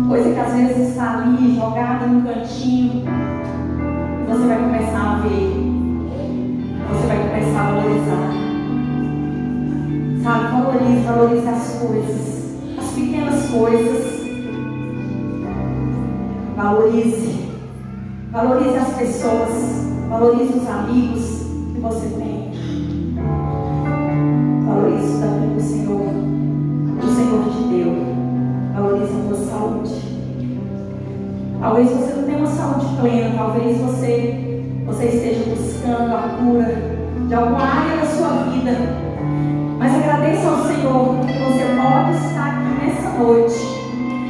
Coisa que às vezes está ali jogada num cantinho. E você vai começar a ver. Você vai começar a valorizar. Sabe, valorize as coisas. As pequenas coisas. Valorize as pessoas. Valorize os amigos que você tem. Valorize também o Senhor te deu. Talvez você não tenha uma saúde plena, talvez você esteja buscando a cura de alguma área da sua vida. Mas agradeça ao Senhor que você pode estar aqui nessa noite.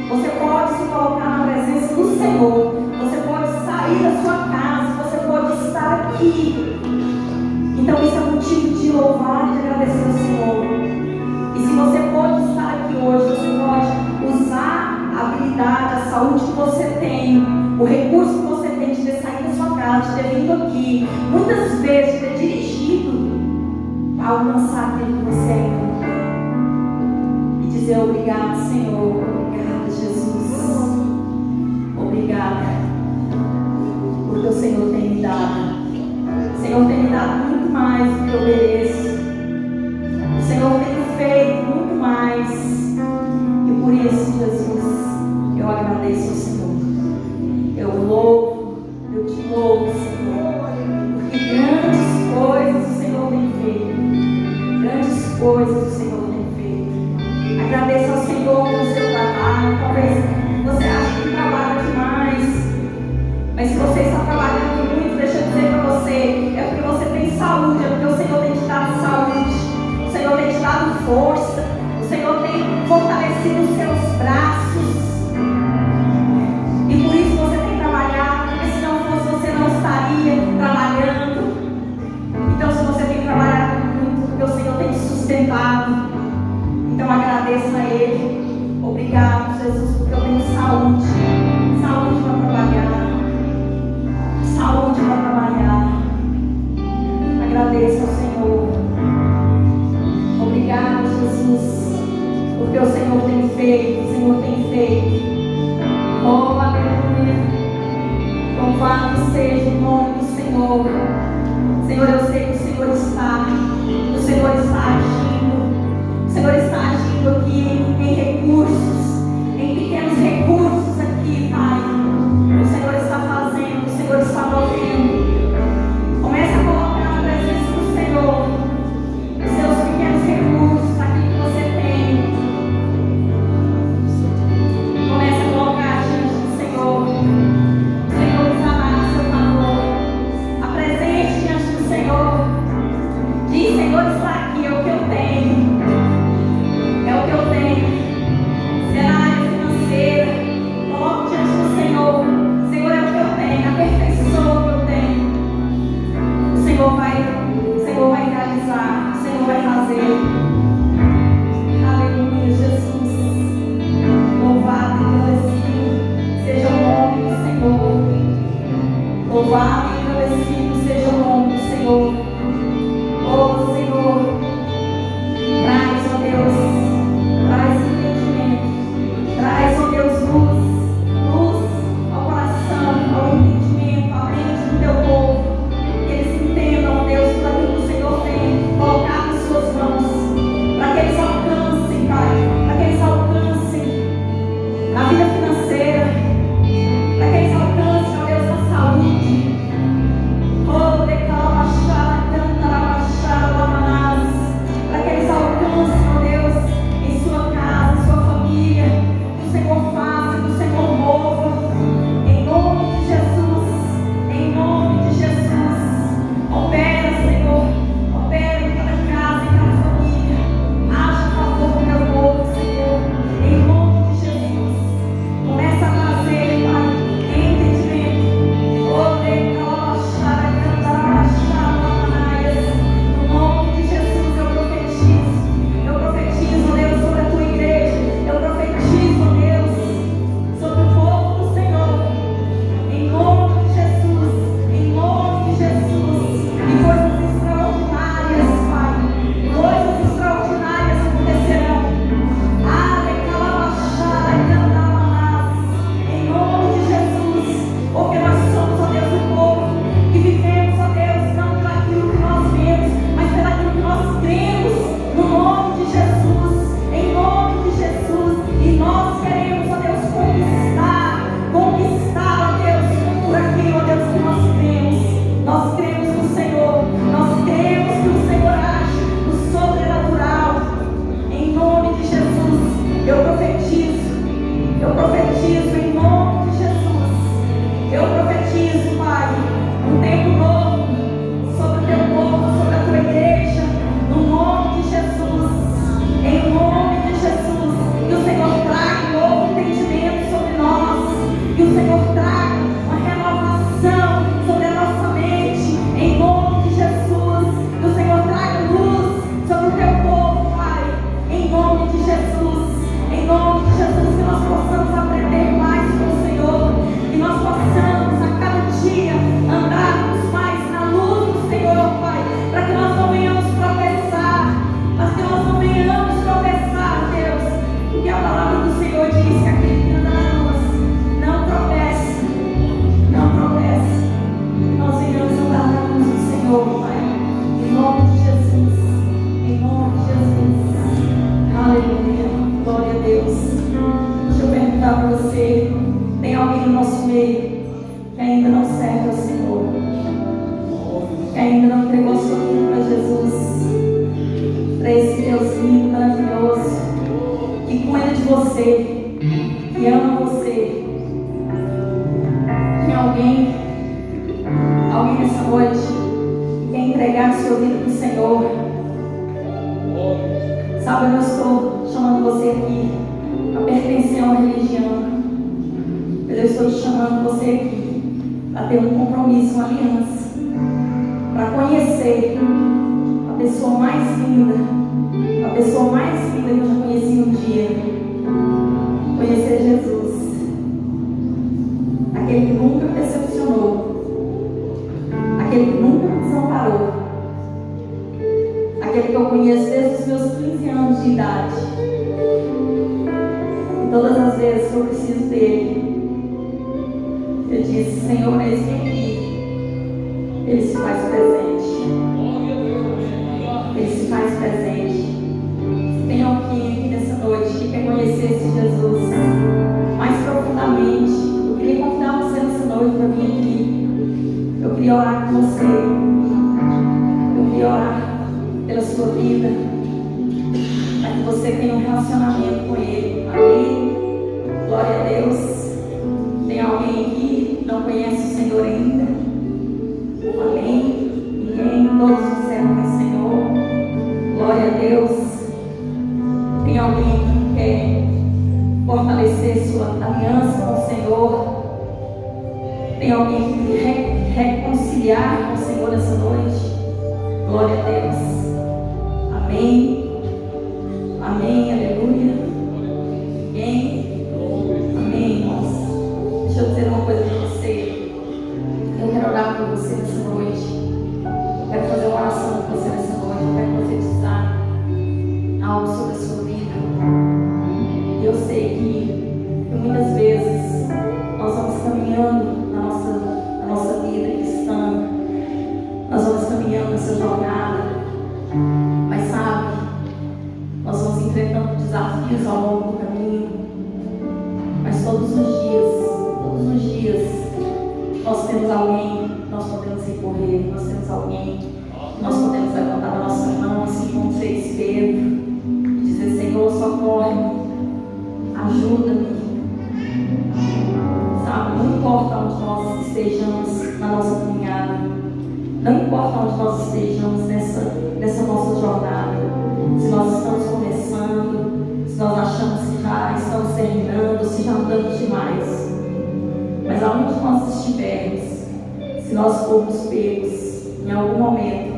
Você pode se colocar na presença do Senhor. Você pode sair da sua casa. Você pode estar aqui. Então isso é motivo de louvar e de agradecer ao Senhor. E se você pode estar aqui hoje, você pode usar a habilidade, a saúde que você tem, o recurso que você tem de ter saído da sua casa, de ter vindo aqui, muitas vezes de ter dirigido a alcançar aquilo que você ainda não tem. E dizer obrigado, Senhor. Obrigada, Jesus. Obrigada. Porque o Senhor tem me dado. O Senhor tem me dado muito mais do que eu mereço. O Senhor tem feito muito mais. E por isso, Jesus, eu agradeço ao Senhor. Eu louvo, eu te louvo, Senhor. Porque grandes coisas o Senhor tem feito. Grandes coisas o Senhor tem feito. Agradeço ao Senhor pelo seu trabalho. Talvez você ache que trabalha demais. Mas se você está trabalhando muito, deixa eu dizer para você, é porque você tem saúde, é porque o Senhor tem te dado saúde, o Senhor tem te dado força, o Senhor tem fortalecido os seus braços. E por isso você tem trabalhado, porque se não fosse você não estaria trabalhando. Então se você tem trabalhado muito, porque o Senhor tem te sustentado, então agradeça a Ele. Obrigado, Jesus, porque eu tenho saúde, saúde para trabalhar. Saúde para trabalhar. Agradeço ao Senhor. Obrigado, Jesus, porque o Senhor tem feito, o Senhor tem feito. Oh, aleluia. Louvado seja o nome do Senhor. Senhor, eu sei que o Senhor está agindo. O Senhor está agindo aqui em recursos, em pequenos recursos aqui, Pai. O Senhor está fazendo, o Senhor está movendo. Comece a colocar na presença do Senhor os seus pequenos recursos, aquilo que você tem. Comece a colocar diante do Senhor. O Senhor estará a seu favor. Apresente diante do Senhor. Diz: Senhor, está aqui, é o que eu tenho. É o que eu tenho. Será a área financeira. Coloque diante do Senhor. Senhor, é o que eu tenho, a perfeição que eu tenho. O Senhor vai realizar, o Senhor vai fazer. Aleluia, Jesus. Louvado e agradecido seja o nome do Senhor. Louvado e agradecido seja o nome do Senhor. Oh, Senhor, traz, ó Deus, traz entendimento, traz, ó Deus, luz ao coração, ao entendimento, à mente do teu povo, que eles entendam, ó Deus, tudo aquilo que o Senhor tem colocado em suas mãos, para que eles alcancem, Pai, para que eles alcancem a vida financeira, para que eles alcancem, ó Deus, a saúde. Oh, decalabachara, cantarabachara, lamanás, para que eles alcancem, ó Deus, em sua casa, em sua família, que o Senhor faça, que o Senhor mova, em nome de Jesus, em nome de Jesus. Opera, Senhor, opera em cada casa, em cada família, haja a favor do teu povo, Senhor, em nome de Jesus. Começa a trazer, Pai, entendimento. Oh, decalabachara, cantarabachara, lamanás, no nome de Jesus eu profetizo, ó Deus, sobre a tua igreja, eu profetizo, ó Deus, que ama você. Tem alguém nessa noite que quer entregar a sua vida para o Senhor. Sabe, eu não estou chamando você aqui a pertencer a uma religião, mas eu estou te chamando você aqui para ter um compromisso, uma aliança, para conhecer a pessoa mais linda, que eu já conheci um dia. Conhecer Jesus, aquele que nunca me decepcionou, aquele que nunca me desamparou, aquele que eu conheço desde os meus 15 anos de idade. E todas as vezes que eu preciso dele, eu disse: Senhor, eis que aqui. Ele se faz presente. Ele se faz presente. Se tem alguém aqui nessa noite que quer conhecer esse Jesus mais profundamente, eu queria convidar você nessa noite para vir aqui. Eu queria orar com você. Eu queria orar pela sua vida, para que você tenha um relacionamento com Ele. Amém? Glória a Deus. Tem alguém aqui que não conhece o Senhor ainda? Amém? Ninguém? Todos disseram amém, Senhor. Glória a Deus. Tem alguém aqui que quer fortalecer sua aliança com o Senhor? Tem alguém que quer reconciliar com o Senhor nessa noite? Glória a Deus. Amém. Amém. Aleluia. Ninguém? Amém, irmãos. Deixa eu dizer uma coisa para você. Eu quero orar por você nessa noite. Eu quero fazer uma oração por você nessa noite. Eu quero profetizar algo sobre a sua vida. E eu sei que muitas vezes nós vamos caminhando na nossa vida cristã. Nós vamos caminhando nessa jornada. Mas sabe, nós vamos enfrentando desafios ao longo do caminho. Mas todos os dias, nós temos alguém que nós podemos recorrer. Nós temos alguém que nós podemos levantar a nossa mão, assim como fez Pedro, e dizer: Senhor, socorre-me, ajuda-me. Sabe, não importa onde nós estejamos na nossa caminhada, não importa onde nós estejamos nessa nossa jornada, se nós estamos começando, se nós achamos que já estamos terminando, se já andamos demais, mas aonde nós estivermos, se nós formos pegos em algum momento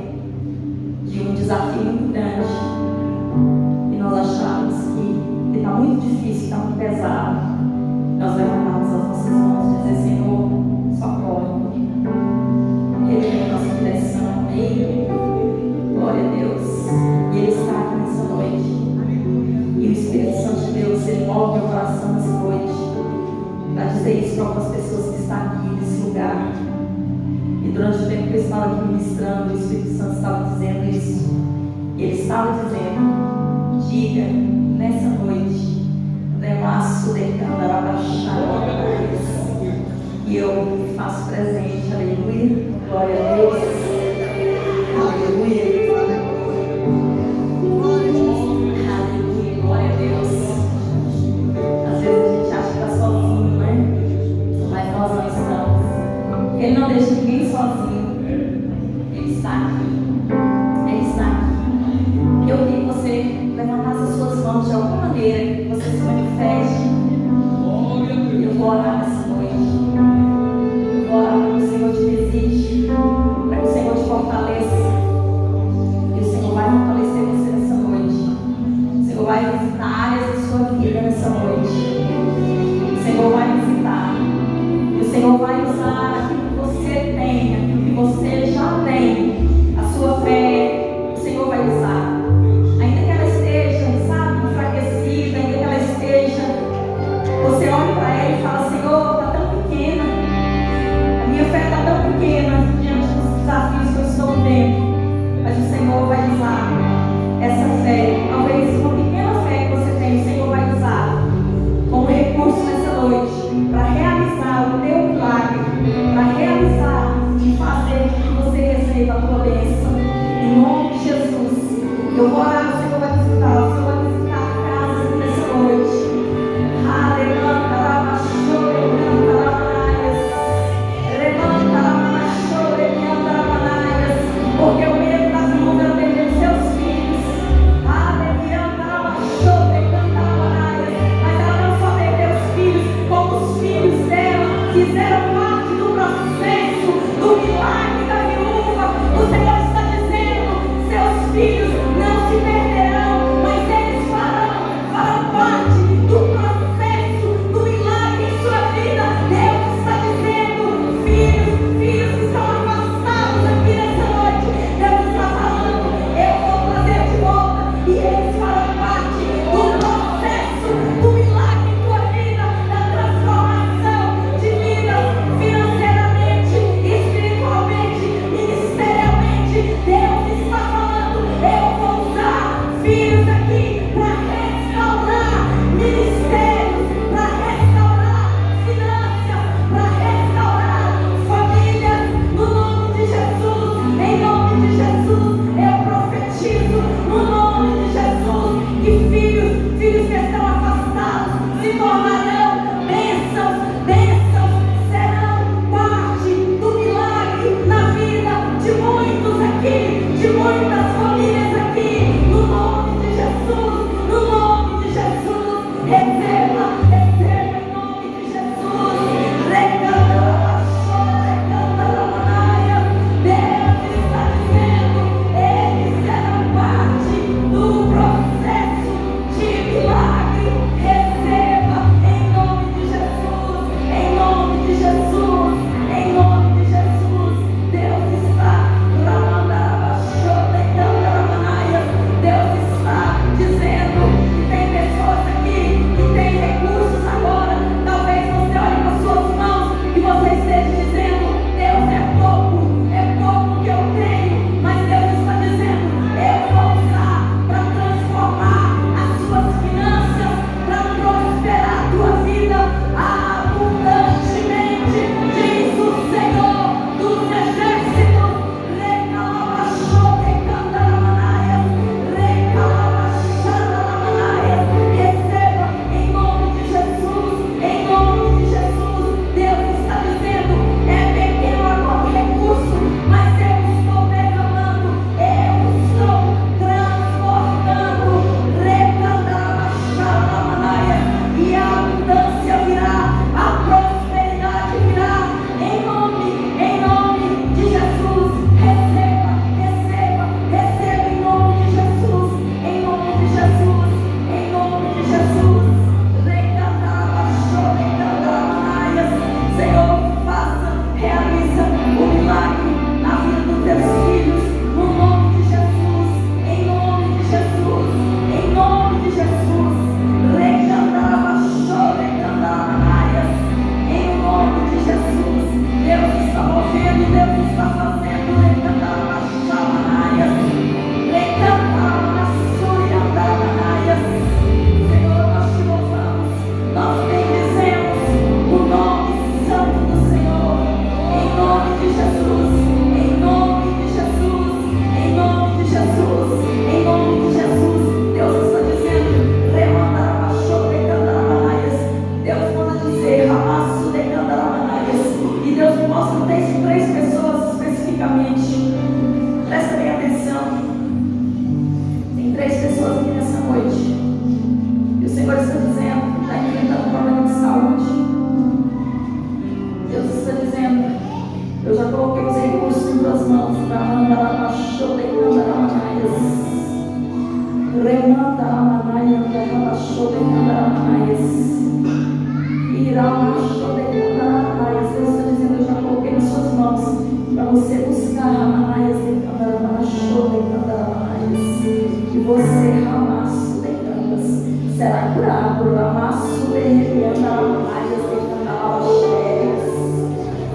de um desafio muito grande e nós acharmos que está muito difícil, está muito pesado, nós levantarmos as nossas mãos e dizer: Senhor, socorre. Ele vem em nossa direção. Amém? Glória a Deus. E Ele está aqui nessa noite. E o Espírito Santo de Deus, Ele move meu coração nessa noite para dizer isso para algumas pessoas que estão aqui nesse lugar. E durante o tempo que eu estava aqui ministrando, o Espírito Santo estava dizendo isso. E Ele estava dizendo: diga nessa noite, Remaço de Candarabachá. E eu me faço presente. Aleluia. Glória a Deus. Aleluia. Aleluia. Glória a Deus. Às vezes a gente acha que está sozinho, né? Mas nós não estamos. Ele não deixa ninguém sozinho. Ele está aqui. Ele está aqui. Eu queria que você levantasse as suas mãos de alguma maneira, que você se manifeste. E eu vou orar nessa noite. Eu vou orar para que o Senhor te visite, para que o Senhor Deus está dizendo, eu já coloquei nas suas mãos para você buscar Ramanaias de Candaramacho de Candaramaias. E você, Ramaço de Candas, será curado. Ramaço de Candaramaias de Candaramaias.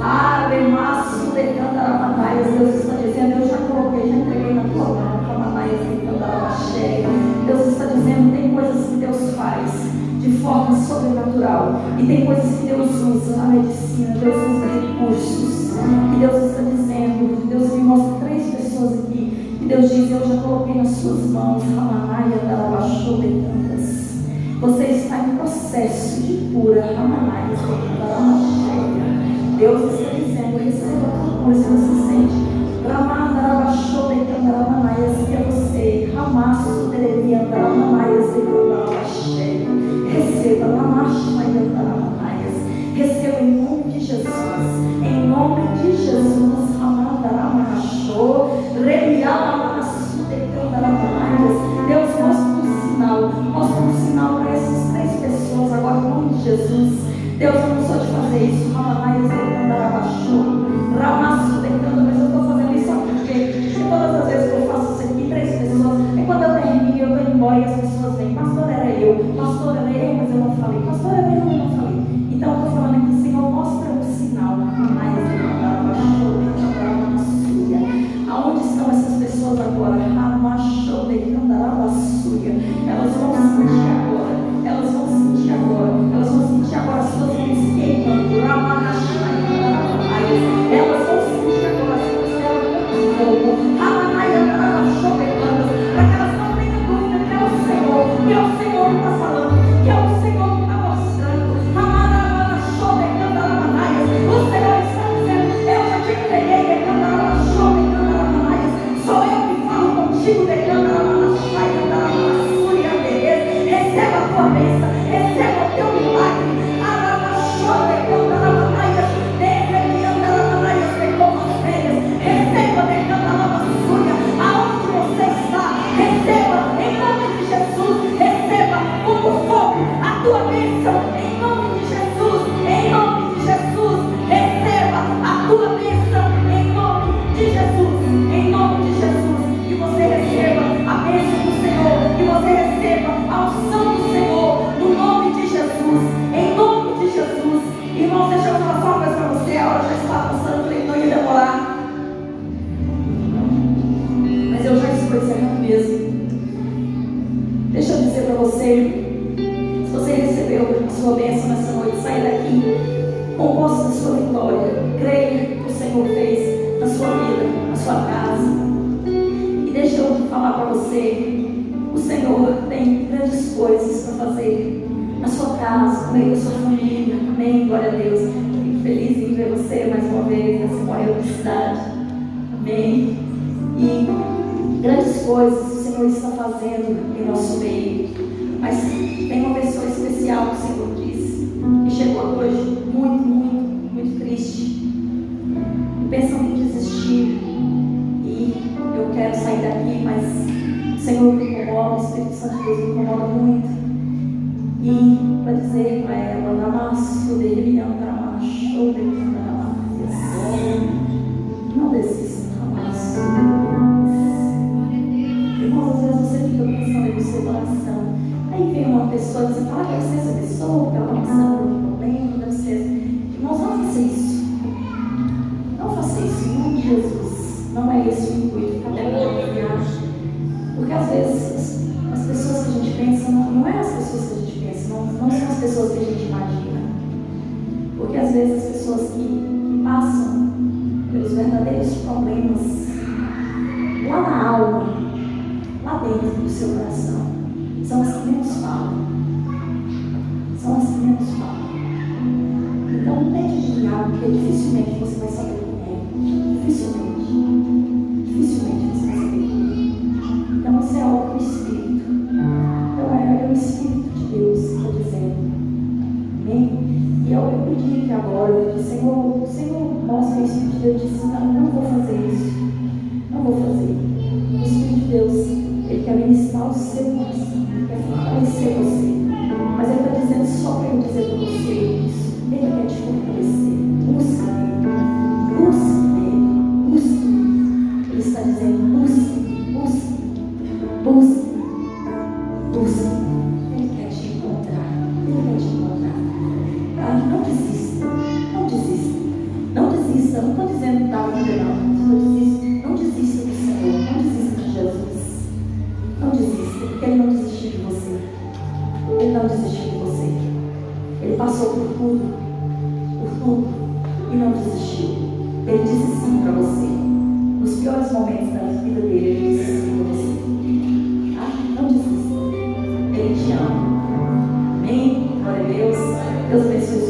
Aremaço de Candaramaias. Deus está dizendo, eu já coloquei, já entreguei na tua mão Ramanaias de Candaramaias. Deus está dizendo, tem coisas que Deus faz de forma sobrenatural. E tem coisas que Deus usa, a medicina, Deus usa recursos. E Deus está dizendo, Deus me mostra 3 pessoas aqui. E Deus diz, eu já coloquei nas suas mãos, Ramanaia Darabaxô de Tantas. Você está em processo de cura, Ramanaia Darabaxô. Deus está dizendo, receba a tua cura, se você sente. Ramanabaxô de Candaramaias, que é você, Ramaço de Candaramaias de Candaramaias. Receba, receba em nome de Jesus, em nome de Jesus, Ramandaramachô, Rebialamassu de Candaramaias. Deus mostra um sinal para essas 3 pessoas agora, em nome de Jesus. Deus não só de fazer isso, Ramanaias de Candaramachô, Ramassu de Candaramaias, mas eu estou fazendo isso sabe por quê? Porque todas as vezes que eu faço isso aqui, 3 pessoas, e quando eu termino, eu estou indo embora e as pessoas vêm, pastor era eu, mas eu não falei, pastor era eu não falei. Então eu estou falando aqui, Senhor, mostra um sinal, aonde estão essas pessoas agora? Elas vão sentir agora, elas vão sentir agora as suas mãos queimando, elas vão sentir agora as suas células com fogo, para que elas não tenham dúvida que é o Senhor que está falando, que é o Senhor que está mostrando. O Senhor está dizendo, eu já te entreguei, sou eu que falo contigo, receba a tua bênção, receba o teu milagre. Aonde você está, receba em nome de Jesus, receba como fogo a tua bênção em nome de Jesus, em nome de Jesus, receba a tua bênção em nome de Jesus, em nome de Jesus, que você receba a bênção do Senhor, que você receba a unção do Senhor, no nome de Jesus, em nome de Jesus. Irmãos, deixa eu falar só uma coisa para você, a hora já está passando, falei que não ia demorar, mas eu já estou encerrando mesmo. Deixa eu dizer para você, se você recebeu a sua bênção nessa noite, sai daqui com posse da sua vitória, creia que o Senhor fez na sua vida, na sua casa. E deixa eu falar para você, o Senhor tem grandes coisas para fazer na sua casa, no meio da sua família. Amém, glória a Deus. Fico feliz em ver você mais uma vez nessa maior cidade. Amém. E grandes coisas o Senhor está fazendo em nosso meio. Mas tem uma pessoa especial que o Senhor disse, que chegou hoje muito triste, pensando em desistir. E eu quero sair daqui, mas o Senhor me incomoda, o Espírito Santo de Deus me incomoda muito. E para dizer para ela, Namaço dele, Andramacho dele, não desista, Namaço dele. Irmãos, às vezes você fica pensando em seu coração. Aí vem uma pessoa e você fala, deve ser essa pessoa que ela está passando por um problema, deve ser. Irmãos, não faça isso. Não faça isso em nome de Jesus. Não é esse o intuito, ficar tentando. Porque às vezes as pessoas que a gente pensa, não é as pessoas que a gente pensa, não são as pessoas que a gente imagina. Porque às vezes as pessoas que passam pelos verdadeiros problemas lá na alma, lá dentro do seu coração, são as que menos falam. São as que menos falam. Então não tente adivinhar, porque dificilmente você vai saber quem é. Dificilmente você vai saber quem é. Então isso é obra do Espírito. Então é o Espírito de Deus que está dizendo. Amém? E eu pedi que agora, eu disse, Senhor, mostra o Espírito de Deus. Eu disse, não vou fazer isso. Não vou fazer. O Espírito de Deus, Ele quer ministrar o seu coração. Ele quer fortalecer você. Mas Ele está dizendo só para eu dizer para você isso. desistiu de você. Ele passou por tudo, e não desistiu. Ele disse sim para você. Nos piores momentos da vida dele, ele disse sim para você. Ah, não desista. Ele te ama. Amém? Glória a Deus. Deus abençoe